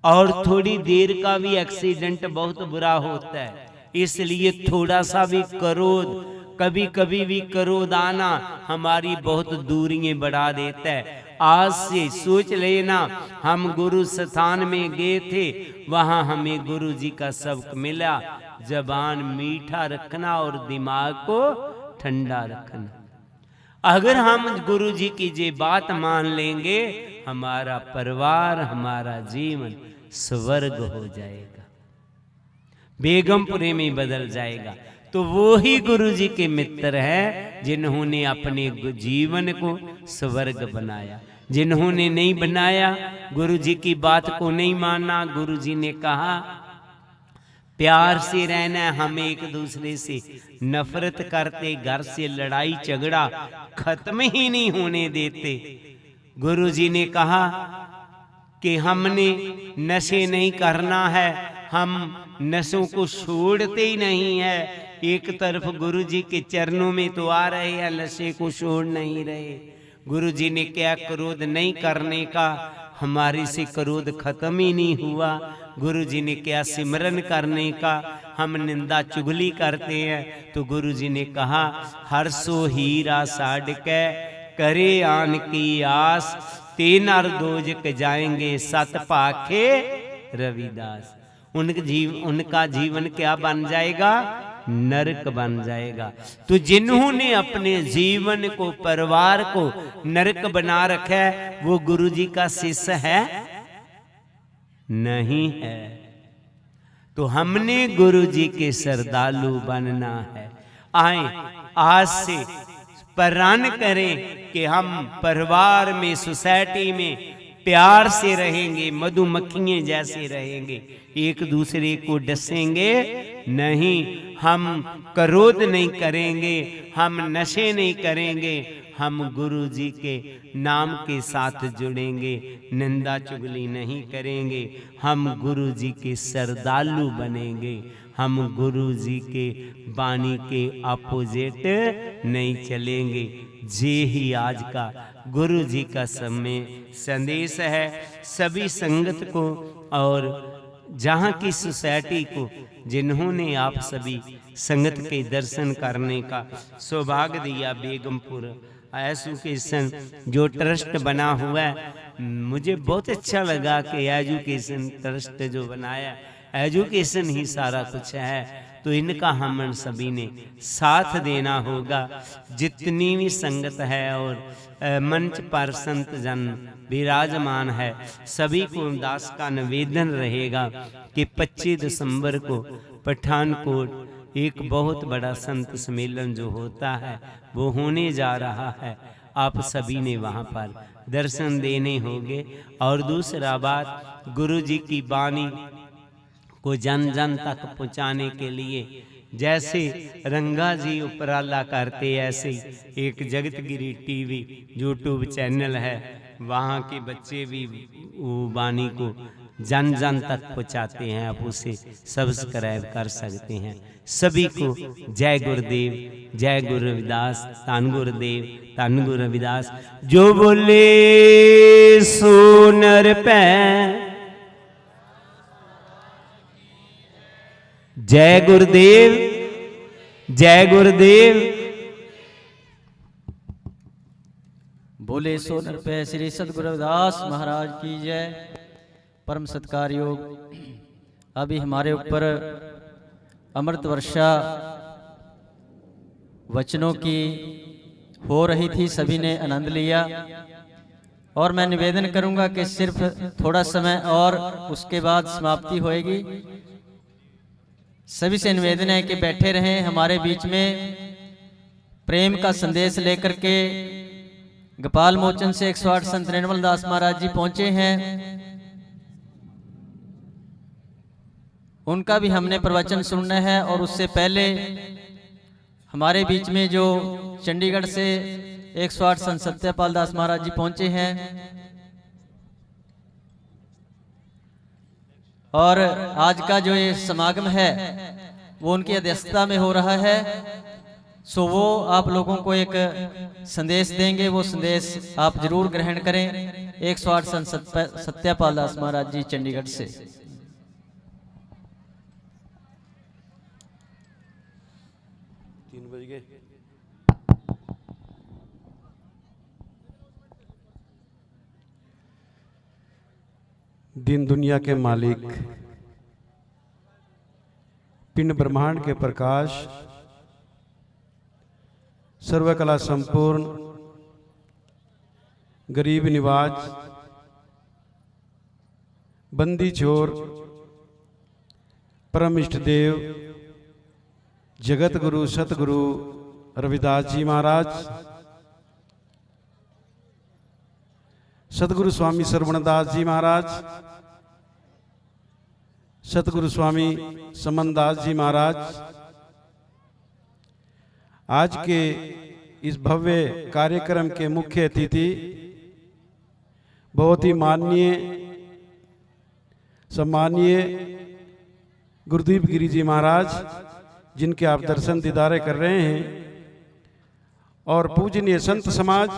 Speaker 1: और थोड़ी देर का भी एक्सीडेंट बहुत बुरा होता है। इसलिए थोड़ा सा भी क्रोध, कभी कभी भी क्रोध आना हमारी बहुत दूरियां बढ़ा देता है। आज से सोच लेना, हम गुरु स्थान में गए थे, वहां हमें गुरु जी का सबक मिला, जबान मीठा रखना और दिमाग को ठंडा रखना। अगर हम गुरु जी की ये बात मान लेंगे, हमारा परिवार, हमारा जीवन स्वर्ग हो जाएगा, बेगमपुरे में बदल जाएगा। तो वो ही गुरु जी के मित्र हैं जिन्होंने अपने जीवन को स्वर्ग बनाया। जिन्होंने नहीं बनाया, गुरु जी की बात को नहीं माना, गुरु जी ने कहा प्यार से रहना, हम एक दूसरे से नफरत करते, घर से लड़ाई झगड़ा खत्म ही नहीं होने देते। गुरु जी ने कहा कि हमने नशे नहीं करना है, हम नशों को छोड़ते ही नहीं है। एक तरफ गुरु जी के चरणों में तो आ रहे हैं, नशे को छोड़ नहीं रहे। गुरु जी ने क्या क्रोध नहीं करने का, हमारे से क्रोध खत्म ही नहीं हुआ। गुरु जी ने क्या सिमरन करने का, हम निंदा चुगली करते हैं। तो गुरु जी ने कहा हर सो हीरा साड़ के करे आन की आस, तीन अर्दोज के जाएंगे सत पाखे रविदास। उनका जीवन क्या बन जाएगा? नरक बन जाएगा। तो जिन्होंने अपने जीवन को, परिवार को नरक बना रखा है, वो गुरु जी का शिष्य है? नहीं है। तो हमने गुरु जी के श्रद्धालु बनना है। आए आज से प्रण करें कि हम परिवार में, सोसाइटी में प्यार से रहेंगे, मधुमक्खियां जैसे रहेंगे, एक दूसरे को डसेंगे नहीं, हम क्रोध नहीं करेंगे, हम नशे नहीं करेंगे, हम गुरु जी के नाम के साथ जुड़ेंगे, निंदा चुगली नहीं करेंगे, हम गुरु जी के श्रद्धालु बनेंगे, हम गुरु जी के वाणी के अपोजिट नहीं चलेंगे। जे ही आज का गुरु जी का समय संदेश है सभी संगत को और जहाँ की सोसाइटी को, जिन्होंने आप सभी संगत के दर्शन करने का सौभाग्य दिया। बेगमपुर एजुकेशन जो ट्रस्ट बना हुआ है, मुझे बहुत अच्छा लगा कि एजुकेशन ट्रस्ट जो बनाया, एजुकेशन ही सारा कुछ है। तो इनका हम सभी ने साथ देना होगा। जितनी भी संगत है और मंच पर संत जन विराजमान है, सभी को दास का निवेदन रहेगा कि 25 दिसंबर को पठानकोट एक बहुत बड़ा संत सम्मेलन जो होता है वो होने जा रहा है। आप सभी ने वहाँ पर दर्शन देने होंगे। और दूसरा बात, गुरु जी की वाणी को जन जन तक पहुँचाने के लिए जैसे रंगा जी उपराला करते, ऐसे एक जगतगिरी टीवी यूट्यूब चैनल है, वहाँ के बच्चे भी वो वाणी को जन जन तक पहुँचाते हैं। आप उसे सब्सक्राइब कर सकते हैं। सभी को जय गुरुदेव, जय गुरु रविदास, धन गुरुदेव, धन गुरु रविदास। जो बोले सो नर पै, जय गुरुदेव, जय गुरुदेव।
Speaker 2: बोले सो नर पे श्री सद्गुरु रविदास महाराज की जय। परम सत्कार योग अभी हमारे ऊपर अमृत वर्षा वचनों की हो रही थी, सभी ने आनंद लिया। और मैं निवेदन करूंगा कि सिर्फ थोड़ा समय और उसके बाद समाप्ति होएगी। सभी से निवेदन है कि बैठे रहें। हमारे बीच में प्रेम का संदेश लेकर के गोपाल मोचन से 108 संत निर्मल दास महाराज जी पहुंचे हैं। उनका भी हमने प्रवचन सुनना है। और उससे पहले हमारे बीच में जो चंडीगढ़ से 108 संत सत्यपाल दास महाराज जी पहुंचे हैं, और आज का जो ये समागम है वो उनकी अध्यक्षता में हो रहा है। सो वो आप लोगों को एक संदेश देंगे, वो संदेश आप जरूर ग्रहण करें। 108 संत सत्यापाल दास महाराज जी चंडीगढ़ से।
Speaker 3: दिन दुनिया के मालिक, पिंड ब्रह्मांड के प्रकाश, सर्वकला संपूर्ण, गरीब निवाज, बंदी छोर, परम इष्ट देव, जगत गुरु सतगुरु रविदास जी महाराज, सतगुरु स्वामी सरवणदास जी महाराज, सतगुरु स्वामी समनदास जी महाराज, आज के इस भव्य कार्यक्रम के मुख्य अतिथि बहुत ही माननीय सम्मानीय गुरुदीप गिरी जी महाराज, जिनके आप दर्शन दीदारे कर रहे हैं, और पूजनीय संत समाज,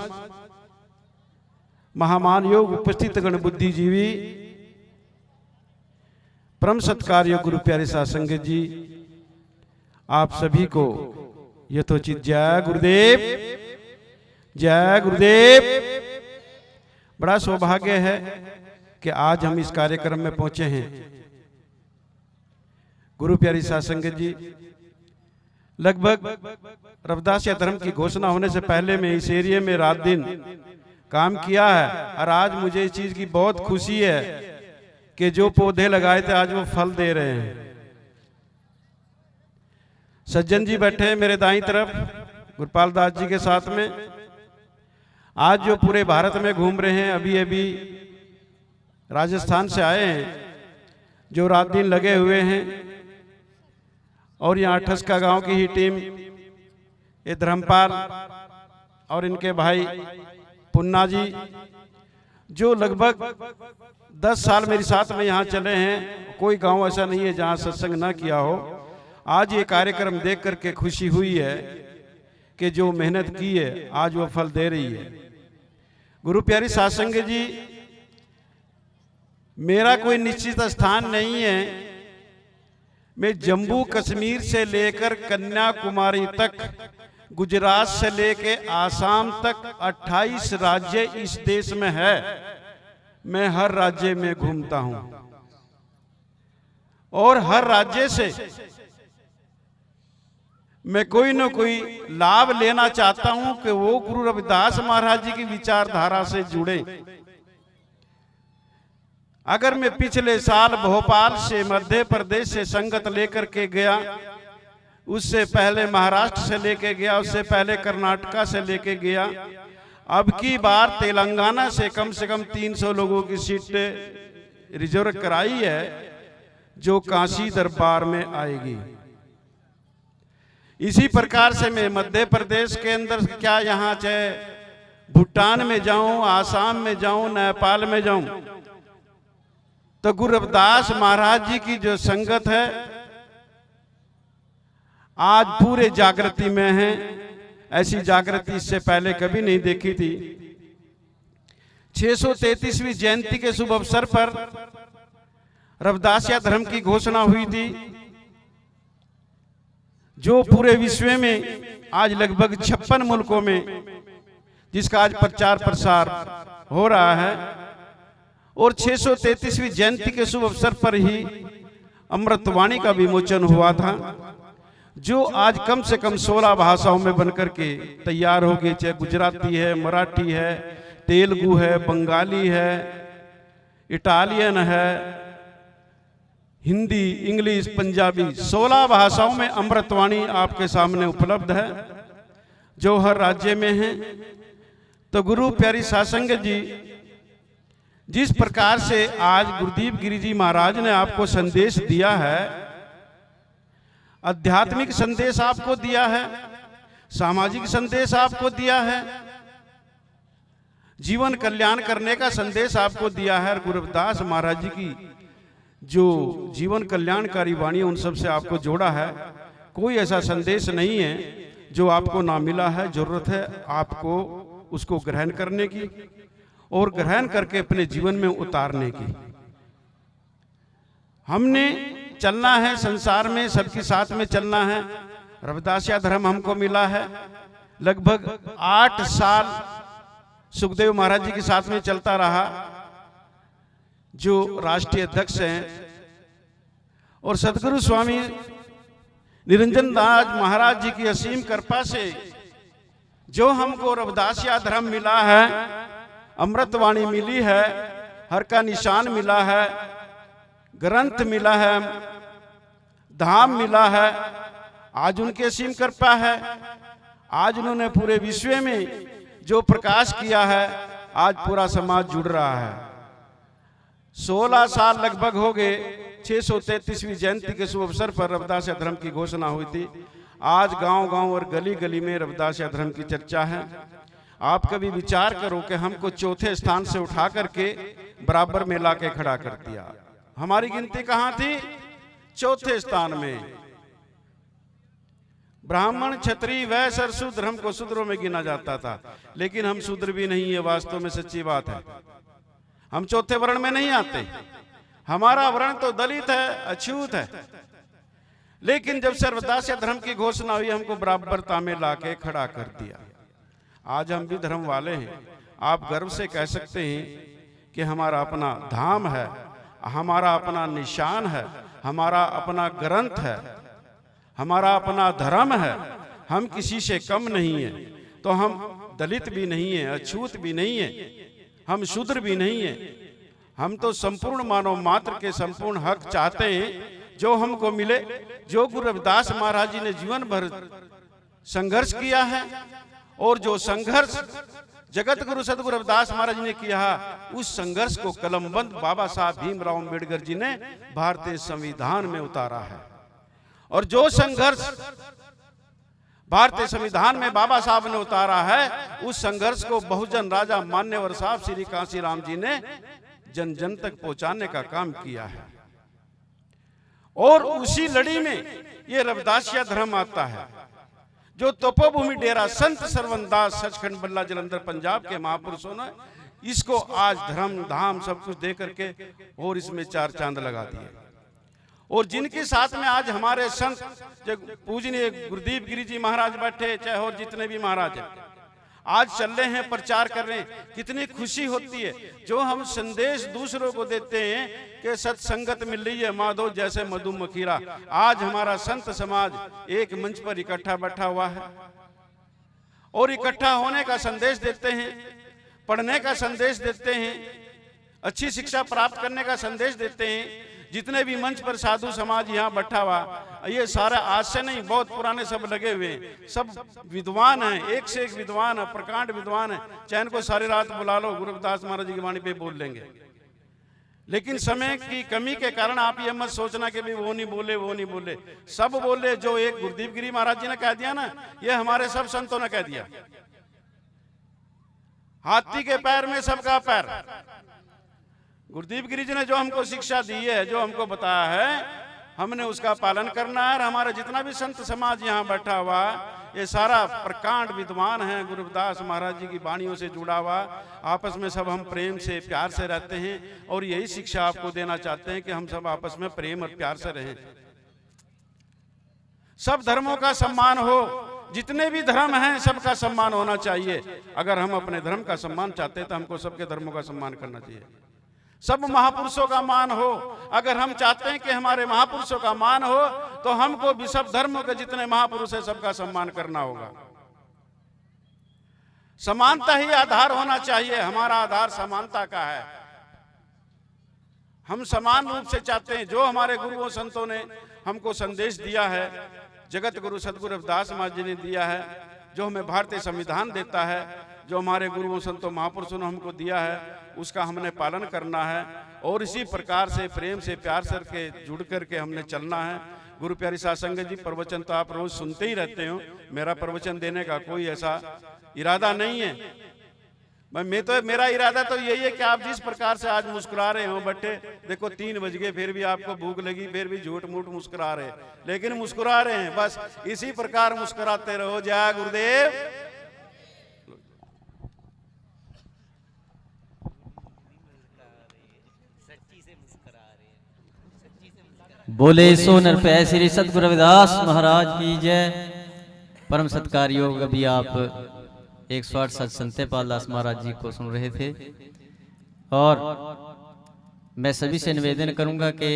Speaker 3: महामान योग उपस्थित गण बुद्धिजीवी, परम सत्कार्य गुरु प्यारे साध संगत जी, आप सभी को यथोचित जय गुरुदेव, जय गुरुदेव। बड़ा सौभाग्य है कि आज हम इस कार्यक्रम में पहुंचे हैं। गुरु प्यारी साध संगत जी, लगभग रविदासिया धर्म की घोषणा होने से पहले मैं इस एरिया में रात दिन काम किया है, और आज मुझे इस चीज की बहुत खुशी है कि जो पौधे लगाए थे आज वो फल दे रहे हैं। सज्जन जी बैठे हैं मेरे दाईं तरफ गुरपाल दास जी के साथ में, आज जो पूरे भारत में घूम रहे हैं, अभी अभी राजस्थान से आए हैं, जो रात दिन लगे हुए हैं, और यहाँ ठसका गांव की ही टीम, ये धर्मपाल और इनके भाई पुन्ना जी, जो लगभग 10 साल मेरे साथ में यहाँ चले हैं। कोई गांव ऐसा नहीं है जहाँ सत्संग ना किया हो। आज ये कार्यक्रम देख करके खुशी हुई है कि जो मेहनत की है आज वो फल दे रही है। गुरु प्यारी साध संगत जी, मेरा कोई निश्चित स्थान नहीं है। मैं जम्मू कश्मीर से लेकर कन्याकुमारी तक, गुजरात से लेके आसाम तक 28 राज्य इस देश में है। मैं हर राज्य में घूमता हूं और हर राज्य से मैं कोई न कोई लाभ लेना चाहता हूं कि वो गुरु रविदास महाराज जी की विचारधारा से जुड़े। अगर मैं पिछले साल भोपाल से मध्य प्रदेश से संगत लेकर के गया, उससे पहले महाराष्ट्र से लेके गया, उससे पहले कर्नाटका से लेके गया, अब की बार तेलंगाना से कम 300 लोगों की सीट रिजर्व कराई है, जो काशी दरबार में आएगी। इसी प्रकार से मैं मध्य प्रदेश के अंदर क्या यहाँ चाहे भूटान में जाऊं, आसाम में जाऊं, नेपाल में जाऊं, तो गुरु रविदास महाराज जी की जो संगत है आज पूरे जागृति में है। ऐसी जागृति इससे पहले कभी नहीं देखी थी। 633वीं जयंती के शुभ अवसर पर रविदासिया धर्म की घोषणा हुई थी, जो पूरे विश्व में आज लगभग 56 मुल्कों में जिसका आज प्रचार प्रसार हो रहा है। और 633वीं जयंती के शुभ अवसर पर ही अमृतवाणी का विमोचन हुआ था, जो आज कम से कम 16 भाषाओं में बनकर के तैयार हो गई। चाहे गुजराती है, मराठी है, तेलुगु है, बंगाली है, इटालियन है, हिंदी, इंग्लिश, पंजाबी, 16 भाषाओं में अमृतवाणी आपके सामने उपलब्ध है, जो हर राज्य में है। तो गुरु प्यारी साध संगत जी, जिस प्रकार से आज गुरुदीप गिरी जी महाराज ने आपको संदेश दिया है, आध्यात्मिक संदेश आपको दिया है, सामाजिक संदेश आपको दिया है, जीवन कल्याण करने का संदेश आपको दिया है। गुरु रविदास महाराज जी की जो जीवन कल्याणकारी वाणी उन सब से आपको जोड़ा है। कोई ऐसा संदेश नहीं है जो आपको ना मिला है। जरूरत है आपको उसको ग्रहण करने की और ग्रहण करके अपने जीवन में उतारने की। हमने चलना है संसार में, सबके साथ में चलना है। रविदासिया धर्म हमको मिला है। लगभग 8 साल सुखदेव महाराज जी के साथ में चलता रहा, जो राष्ट्रीय अध्यक्ष हैं, और सदगुरु स्वामी निरंजन दास महाराज जी की असीम कृपा से जो हमको रविदासिया धर्म मिला है, अमृतवाणी मिली है, हर का निशान मिला है, ग्रंथ मिला है, धाम मिला है, आज उनकी असीम कृपा है। आज उन्होंने पूरे विश्व में जो प्रकाश किया है, आज पूरा समाज जुड़ रहा है। 16 साल लगभग हो गए 633वीं जयंती के शुभ अवसर पर रविदासिया धर्म की घोषणा हुई थी। आज गांव-गांव और गली-गली में रविदासिया धर्म की चर्चा है। आप कभी विचार करो कि हमको चौथे स्थान से उठा करके बराबर में लाके खड़ा कर दिया। हमारी गिनती कहां थी? चौथे स्थान में। ब्राह्मण, क्षत्रिय, वैश्य और शूद्र हमको शूद्रों में गिना जाता था, लेकिन हम शूद्र भी नहीं है। वास्तव में सच्ची बात है, हम चौथे वर्ण में नहीं आते। हमारा वर्ण तो दलित है, अछूत है। लेकिन जब से रविदासिया धर्म की घोषणा हुई, हमको बराबरता में लाके खड़ा कर दिया। आज हम भी धर्म वाले हैं। आप गर्व से कह सकते हैं कि हमारा अपना धाम है, हमारा अपना निशान है, हमारा अपना ग्रंथ है, हमारा अपना धर्म है। हम किसी से कम नहीं है। तो हम दलित भी नहीं है, अछूत भी नहीं है, हम शूद्र भी नहीं है। हम तो संपूर्ण मानव मात्र के संपूर्ण हक चाहते हैं जो हमको मिले, जो गुरु रविदास महाराज जी ने जीवन भर संघर्ष किया है, और जो संघर्ष जगत गुरु सदगुरु रविदास महाराज जी ने किया, उस संघर्ष को कलमबंद बाबा साहब भीमराव अम्बेडकर जी ने भारतीय संविधान में उतारा है। और जो संघर्ष भारतीय संविधान में बाबा साहब ने उतारा है, उस संघर्ष को बहुजन राजा मान्यवर साहब श्री कांशीराम जी ने जन जन तक पहुंचाने का काम किया है। और उसी लड़ी में ये रविदासिया धर्म आता है, जो तपोभूमि डेरा संत सरवनदास सचखंड बल्ला जलंधर पंजाब के महापुरुषों ने इसको आज धर्म धाम सब कुछ दे करके और इसमें 4 चांद लगा दिए। और जिनके साथ में आज हमारे संत पूजनीय गुरुदीप गिरी जी महाराज बैठे, चाहे और जितने भी महाराज हैं, आज चल रहे हैं, प्रचार कर रहे हैं। कितनी खुशी होती है जो हम संदेश दूसरों को देते हैं कि सत्संगत मिल रही है माधव जैसे मधु मखीरा। आज हमारा संत समाज एक मंच पर इकट्ठा बैठा हुआ है और इकट्ठा होने का संदेश देते हैं, पढ़ने का संदेश देते हैं, अच्छी शिक्षा प्राप्त करने का संदेश देते हैं। जितने भी मंच पर साधु समाज यहाँ बैठा हुआ, ये सारा आज से नहीं, बहुत पुराने सब लगे हुए हैं। सब विद्वान हैं, एक से एक विद्वान है, प्रकांड विद्वान है। चाहे इनको सारी रात बुला लो, गुरु रविदास महाराज जी की वाणी पे बोल लेंगे। लेकिन समय की कमी के कारण आप ये मत सोचना कि भी वो नहीं बोले, वो नहीं बोले। सब बोले। जो एक गुरुदीप गिरी महाराज जी ने कह दिया ना, ये हमारे सब संतों ने कह दिया। हाथी के पैर में सबका पैर। गुरुदीप गिरी जी ने जो हमको शिक्षा दी है, जो हमको बताया है, हमने उसका पालन करना है। और हमारा जितना भी संत समाज यहाँ बैठा हुआ, ये सारा प्रकांड विद्वान है, गुरु रविदास महाराज जी की वाणियों से जुड़ा हुआ। आपस में सब हम प्रेम से प्यार से रहते हैं और यही शिक्षा आपको देना चाहते हैं कि हम सब आपस में प्रेम और प्यार से रहें। सब धर्मों का सम्मान हो, जितने भी धर्म हैं सबका सम्मान होना चाहिए। अगर हम अपने धर्म का सम्मान चाहते हैं तो हमको सबके धर्मों का सम्मान करना चाहिए। सब महापुरुषों का मान हो। अगर हम चाहते हैं कि हमारे महापुरुषों का मान हो, तो हमको भी सब धर्मों के जितने महापुरुष हैं सबका सम्मान करना होगा। समानता ही आधार होना चाहिए। हमारा आधार समानता का है। हम समान रूप से चाहते हैं। जो हमारे गुरुओं संतों ने हमको संदेश दिया है, जगत गुरु सदगुरु रविदास महाराज जी ने दिया है, जो हमें भारतीय संविधान देता है, जो हमारे गुरुओं संतों महापुरुषों ने हमको दिया है, उसका हमने पालन करना है। और इसी प्रकार से प्रेम से प्यार से के जुड़ करके हमने चलना है। गुरु प्यारी साध संगत जी, प्रवचन तो आप रोज सुनते ही रहते हो। मेरा प्रवचन देने का कोई ऐसा इरादा नहीं है। मैं तो मेरा इरादा तो यही है कि आप जिस प्रकार से आज मुस्कुरा रहे हो बट्टे, देखो 3 बज गए फिर भी आपको भूख लगी, फिर भी झूठ मूठ मुस्कुरा रहे, लेकिन मुस्कुरा रहे हैं। बस इसी प्रकार मुस्कुराते रहो। जय गुरुदेव।
Speaker 2: बोले सो नरपै श्री सतगुरु रविदास महाराज की जय। परम सत्कार योग अभी आप 108 सत्संग पाल दास महाराज जी को सुन रहे थे, और मैं सभी से निवेदन करूंगा कि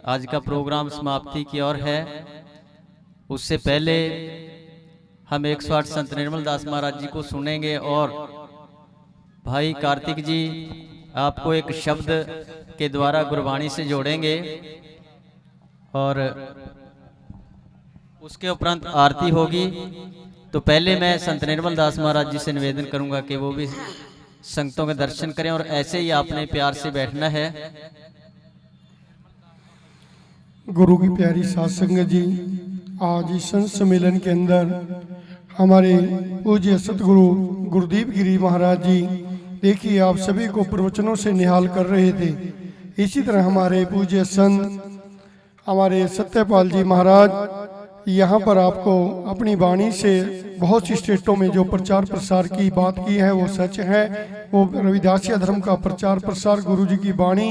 Speaker 2: आज का प्रोग्राम समाप्ति की ओर है। उससे पहले हम 108 संत निर्मल दास महाराज जी को सुनेंगे, और भाई कार्तिक जी आपको एक शब्द के द्वारा गुरबाणी से जोड़ेंगे, और उसके उपरांत आरती होगी। तो पहले मैं संत निर्मल दास महाराज जी से निवेदन करूंगा कि वो भी संगतों के दर्शन करें, और ऐसे ही आपने प्यार से बैठना है।
Speaker 4: गुरु की प्यारी साध संगत जी, आज इस संत सम्मेलन के अंदर हमारे पूज्य सतगुरु गुरुदीप गिरी महाराज जी, देखिए आप सभी को प्रवचनों से निहाल कर रहे थे। इसी तरह हमारे पूज्य संत हमारे सत्यपाल जी महाराज यहाँ पर आपको अपनी वाणी से बहुत सी स्टेटों में जो प्रचार प्रसार की बात की है वो सच है। वो रविदासिया धर्म का प्रचार प्रसार गुरु जी की वाणी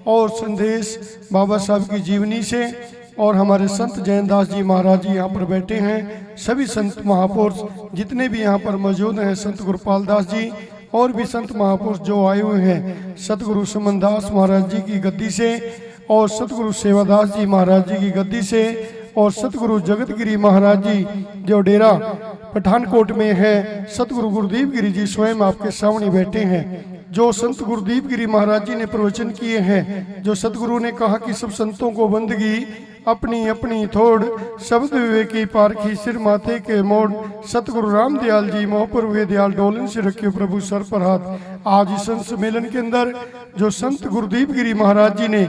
Speaker 4: और संदेश बाबा साहब की जीवनी से, और हमारे संत जैनदास जी महाराज जी यहाँ पर बैठे हैं। सभी संत महापुरुष जितने भी यहाँ पर मौजूद हैं, संत गुरुपाल दास जी और भी संत महापुरुष जो आए हुए हैं, सतगुरु सुमनदास महाराज जी की गद्दी से, और सतगुरु सेवादास जी महाराज जी की गद्दी से, और सतगुरु जगतगिरी महाराज जी जो डेरा पठानकोट में है, सतगुरु गुरुदीप गिरी जी स्वयं आपके सामने बैठे हैं। जो संत गुरुदीप गिरी महाराज जी ने प्रवचन किए हैं, जो सतगुरु ने कहा कि सब संतों को बंदगी अपनी अपनी थोड़, शब्द विवेकी पारखी सिर माथे के मोड़, सतगुरु राम दयाल जी मोह पर हुए दयाल डोलन से रखियो प्रभु सर पर हाथ। आज इस संत सम्मेलन के अंदर जो संत गुरुदीप गिरी महाराज जी ने,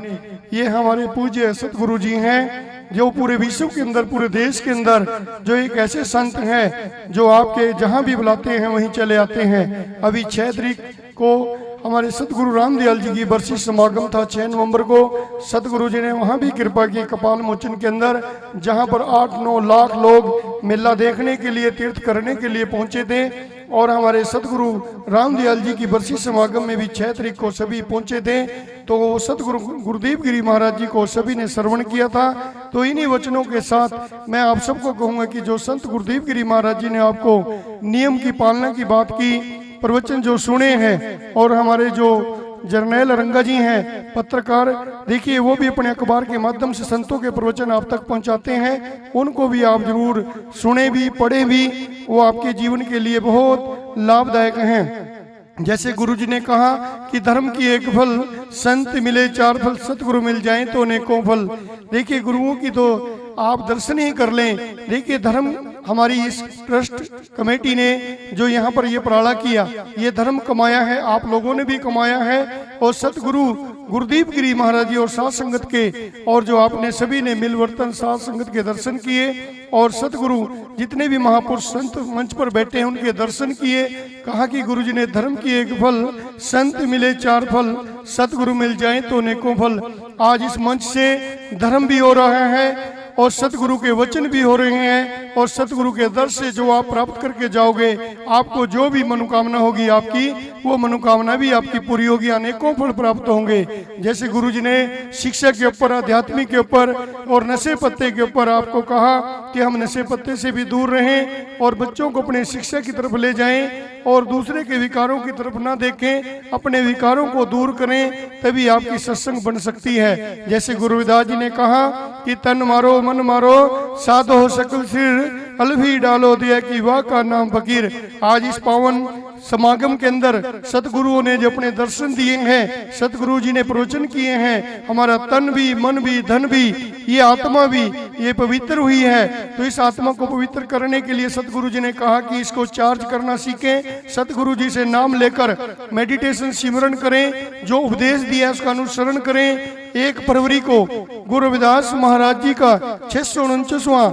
Speaker 4: ये हमारे पूज्य सतगुरु जी हैं, जो पूरे विश्व के अंदर, पूरे देश के अंदर जो एक ऐसे संत हैं जो आपके जहां भी बुलाते हैं वहीं चले आते हैं। अभी 6 तारीख को हमारे सतगुरु रामदयाल जी की बरसी समागम था। 6 नवंबर को सतगुरु जी ने वहां भी कृपा की कपाल मोचन के अंदर, जहां पर 8-9 लाख लोग मेला देखने के लिए, तीर्थ करने के लिए पहुंचे थे। और हमारे सतगुरु रामदयाल जी की बरसी समागम में भी 6 तारीख को सभी पहुंचे थे। तो सतगुरु गुरुदीप गिरी महाराज जी को सभी ने श्रवण किया था। तो इन्हीं वचनों के साथ मैं आप सबको कहूंगा कि जो संत गुरुदीप गिरी महाराज जी ने आपको नियम की पालना की बात की, प्रवचन जो सुने हैं, और हमारे जो जर्नैल रंगा जी हैं पत्रकार, देखिए वो भी अपने अखबार के माध्यम से संतों के प्रवचन आप तक पहुंचाते हैं। उनको भी आप जरूर सुने भी, पढ़े भी, वो आपके जीवन के लिए बहुत लाभदायक हैं। जैसे गुरु जी ने कहा कि धर्म की एक फल, संत मिले 4 फल, सतगुरु मिल जाएं तो अनेकों फल। देखिए गुरुओं की तो आप दर्शन ही कर लें। देखिए धर्म, हमारी इस ट्रस्ट कमेटी ने जो यहाँ पर ये प्राला किया, ये धर्म कमाया है, आप लोगों ने भी कमाया है। और सतगुरु गुरुदीप गिरी महाराज जी और साध संगत के, और जो आपने सभी ने मिलवर्तन साध संगत के दर्शन किए, और सतगुरु जितने भी महापुरुष संत मंच पर बैठे हैं उनके दर्शन किए। कहा कि गुरु जी ने धर्म की एक फल, संत मिले 4 फल, सतगुरु मिल जाए तो अनेकों फल। आज इस मंच से धर्म भी हो रहा है, और सतगुरु के वचन भी हो रहे हैं, और सतगुरु के दर्श से जो आप प्राप्त करके जाओगे, आपको जो भी मनोकामना होगी आपकी, वो मनोकामना भी आपकी पूरी होगी, अनेकों फल प्राप्त होंगे। जैसे गुरु जी ने शिक्षा के ऊपर, आध्यात्मिक के ऊपर और नशे पत्ते के ऊपर आपको कहा कि हम नशे पत्ते से भी दूर रहें, और बच्चों को अपने शिक्षा की तरफ ले जाएं, और दूसरे के विकारों की तरफ ना देखें, अपने विकारों को दूर करें, तभी आपकी सत्संग बन सकती है। जैसे गुरु रविदास जी ने कहा कि तन मारो मन मारो, साधो सकल सिर, अलभी डालो दिया कि वाह का नाम फकीर। आज इस पावन समागम के अंदर सतगुरुओं ने जो अपने दर्शन दिए हैं, सतगुरु जी ने प्रवचन किए हैं, हमारा तन भी, मन भी, धन भी, ये आत्मा भी, ये पवित्र हुई है। तो इस आत्मा को पवित्र करने के लिए सतगुरु जी ने कहा कि इसको चार्ज करना सीखें। सतगुरु जी से नाम लेकर मेडिटेशन सिमरन करें, जो उपदेश दिया है उसका अनुसरण करें। 1 फरवरी को गुरु रविदास महाराज जी का 649वां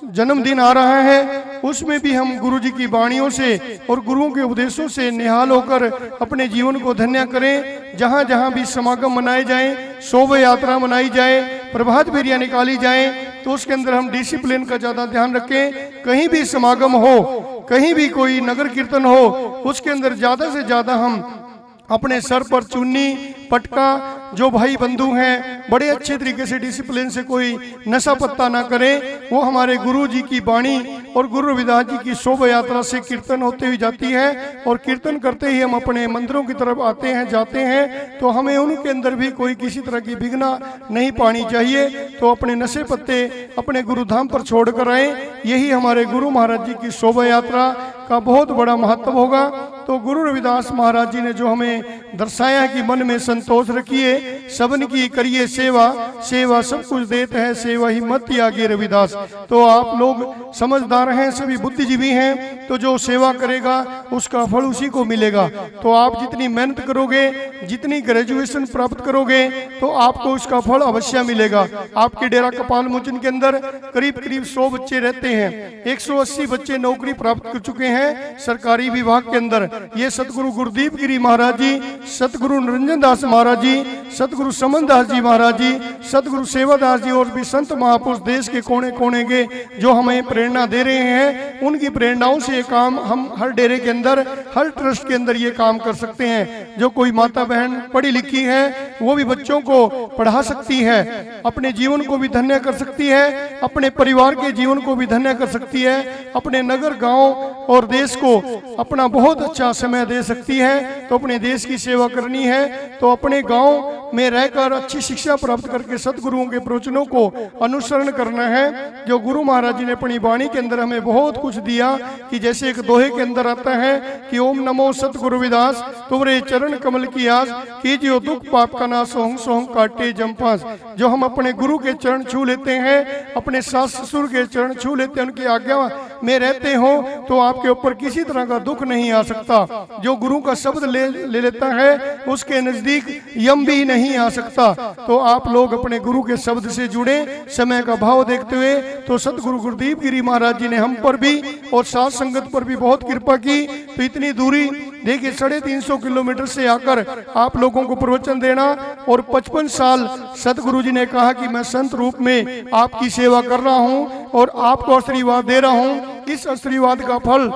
Speaker 4: जन्मदिन आ रहा है, उसमें भी हम गुरु जी की वाणियों से और गुरुओं के उपदेशों से निहाल होकर अपने जीवन को धन्य करें। जहाँ जहाँ भी समागम मनाए जाएं, शोभा यात्रा मनाई जाए, प्रभात फेरियां निकाली जाए, तो उसके अंदर हम डिसिप्लिन का ज़्यादा ध्यान रखें। कहीं भी समागम हो, कहीं भी कोई नगर कीर्तन हो, उसके अंदर ज़्यादा से ज़्यादा हम अपने सर पर चुन्नी पटका, जो भाई बंधु हैं बड़े अच्छे तरीके से डिसिप्लिन से कोई नशा पत्ता ना करें। वो हमारे गुरु जी की वाणी और गुरु रविदास जी की शोभा यात्रा से कीर्तन होते हुए जाती है, और कीर्तन करते ही हम अपने मंदिरों की तरफ आते हैं, जाते हैं, तो हमें उनके अंदर भी कोई किसी तरह की विघ्न नहीं पानी चाहिए। तो अपने नशे पत्ते अपने गुरुधाम पर छोड़ कर आए। यही हमारे गुरु महाराज जी की शोभा यात्रा का बहुत बड़ा महत्व होगा। तो गुरु रविदास महाराज जी ने जो हमें दर्शाया है कि मन में संतोष रखिए, सबन की करिए सेवा, सेवा सब कुछ देते हैं, सेवा ही मत त्यागिए रविदास। तो आप लोग समझदार हैं, सभी बुद्धिजीवी हैं, तो जो सेवा करेगा उसका फल उसी को मिलेगा। तो आप जितनी मेहनत करोगे, जितनी ग्रेजुएशन प्राप्त करोगे, तो आपको उसका फल अवश्य मिलेगा। आपके डेरा कपाल मोचन के अंदर करीब करीब 100 बच्चे रहते हैं। 180 बच्चे नौकरी प्राप्त कर चुके हैं सरकारी विभाग के अंदर। ये सतगुरु गुरुदीप गिरी महाराज जी, सतगुरु निरंजन दास महाराज जी, सतगुरु समन दास जी महाराज जी, सतगुरु सेवादास जी और भी संत महापुरुष देश के कोने कोने के जो हमें प्रेरणा दे रहे हैं, उनकी प्रेरणाओं से ये काम हम हर डेरे के अंदर, हर ट्रस्ट के अंदर ये काम कर सकते हैं। जो कोई माता बहन पढ़ी लिखी है वो भी बच्चों को पढ़ा सकती है, अपने जीवन को भी धन्य कर सकती है, अपने परिवार के जीवन को भी धन्य कर सकती है, अपने नगर गांव और देश को अपना बहुत अच्छा समय दे सकती है। तो अपने देश की सेवा करनी है तो अपने गांव में रहकर अच्छी शिक्षा प्राप्त करके सतगुरुओं के प्रवचनों को अनुसरण करना है। जो गुरु महाराज जी ने अपनी वाणी के अंदर हमें बहुत कुछ दिया, कि जैसे एक दोहे के अंदर आता है कि ओम नमो सतगुरु विदास, तुमरे चरण कमल की आस, कीजियो दुख पाप का नाश, सोहंग सोहंग काटे जमपास। जो हम अपने गुरु के चरण छू लेते हैं, अपने सास ससुर के चरण छू लेते हैं, उनकी आज्ञा में रहते हो, तो आपके ऊपर किसी तरह का दुख नहीं आ सकता। जो गुरु का शब्द ले लेता है उसके नजदीक यम भी नहीं आ सकता। तो आप लोग अपने गुरु के शब्द से जुड़े, समय का भाव देखते हुए। तो सतगुरु गुरुदीप गिरी महाराज जी ने हम पर भी और साथ संगत पर भी बहुत कृपा की। तो इतनी दूरी देखिए 350 किलोमीटर से आकर आप लोगों को प्रवचन देना, और 55 साल सतगुरु जी ने कहा कि मैं संत रूप में आपकी सेवा कर रहा हूं और आपको आशीर्वाद दे रहा हूं। इस आशीर्वाद का फल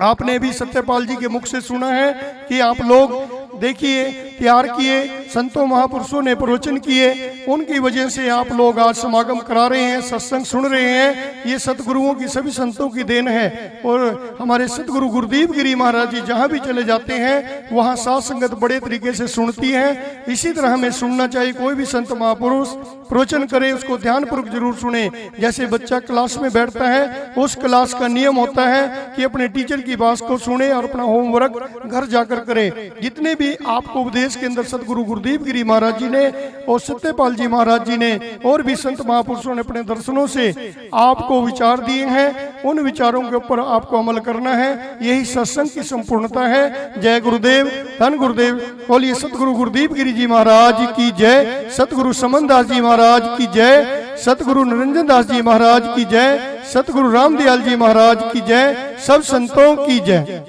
Speaker 4: आपने भी सत्यपाल जी के मुख से सुना है कि आप लोग देखिए प्यार किए, संतों महापुरुषों ने प्रवचन किए, उनकी वजह से आप लोग आज समागम करा रहे हैं, सत्संग सुन रहे हैं। ये सतगुरुओं की, सभी संतों की देन है। और हमारे सतगुरु गुरुदीप गिरी महाराज जी जहाँ भी चले जाते हैं वहाँ साथ संगत बड़े तरीके से सुनती है। इसी तरह हमें सुनना चाहिए। कोई भी संत महापुरुष प्रवचन करे उसको ध्यानपूर्वक जरूर सुने। जैसे बच्चा क्लास में बैठता है, उस क्लास का नियम होता है कि अपने टीचर की बात को सुने और अपना होमवर्क घर जाकर करे। जितने भी आपको उपदेश के अंदर सतगुरु गुरुदीप गिरी महाराज जी ने और सत्यपाल जी महाराज जी ने और भी संत महापुरुषों ने अपने दर्शनों से आपको विचार दिए हैं, उन विचारों के ऊपर आपको अमल करना है। यही सत्संग की संपूर्णता है। जय गुरुदेव, धन गुरुदेव। बोलिए सतगुरु गुरुदीप गिरी जी महाराज की जय, सतगुरु समन दास जी महाराज की जय, सतगुरु निरंजन दास जी महाराज की जय, सतगुरु रामदयाल जी महाराज की जय, सब संतों की जय।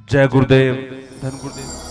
Speaker 5: जय गुरुदेव, धन गुरुदेव।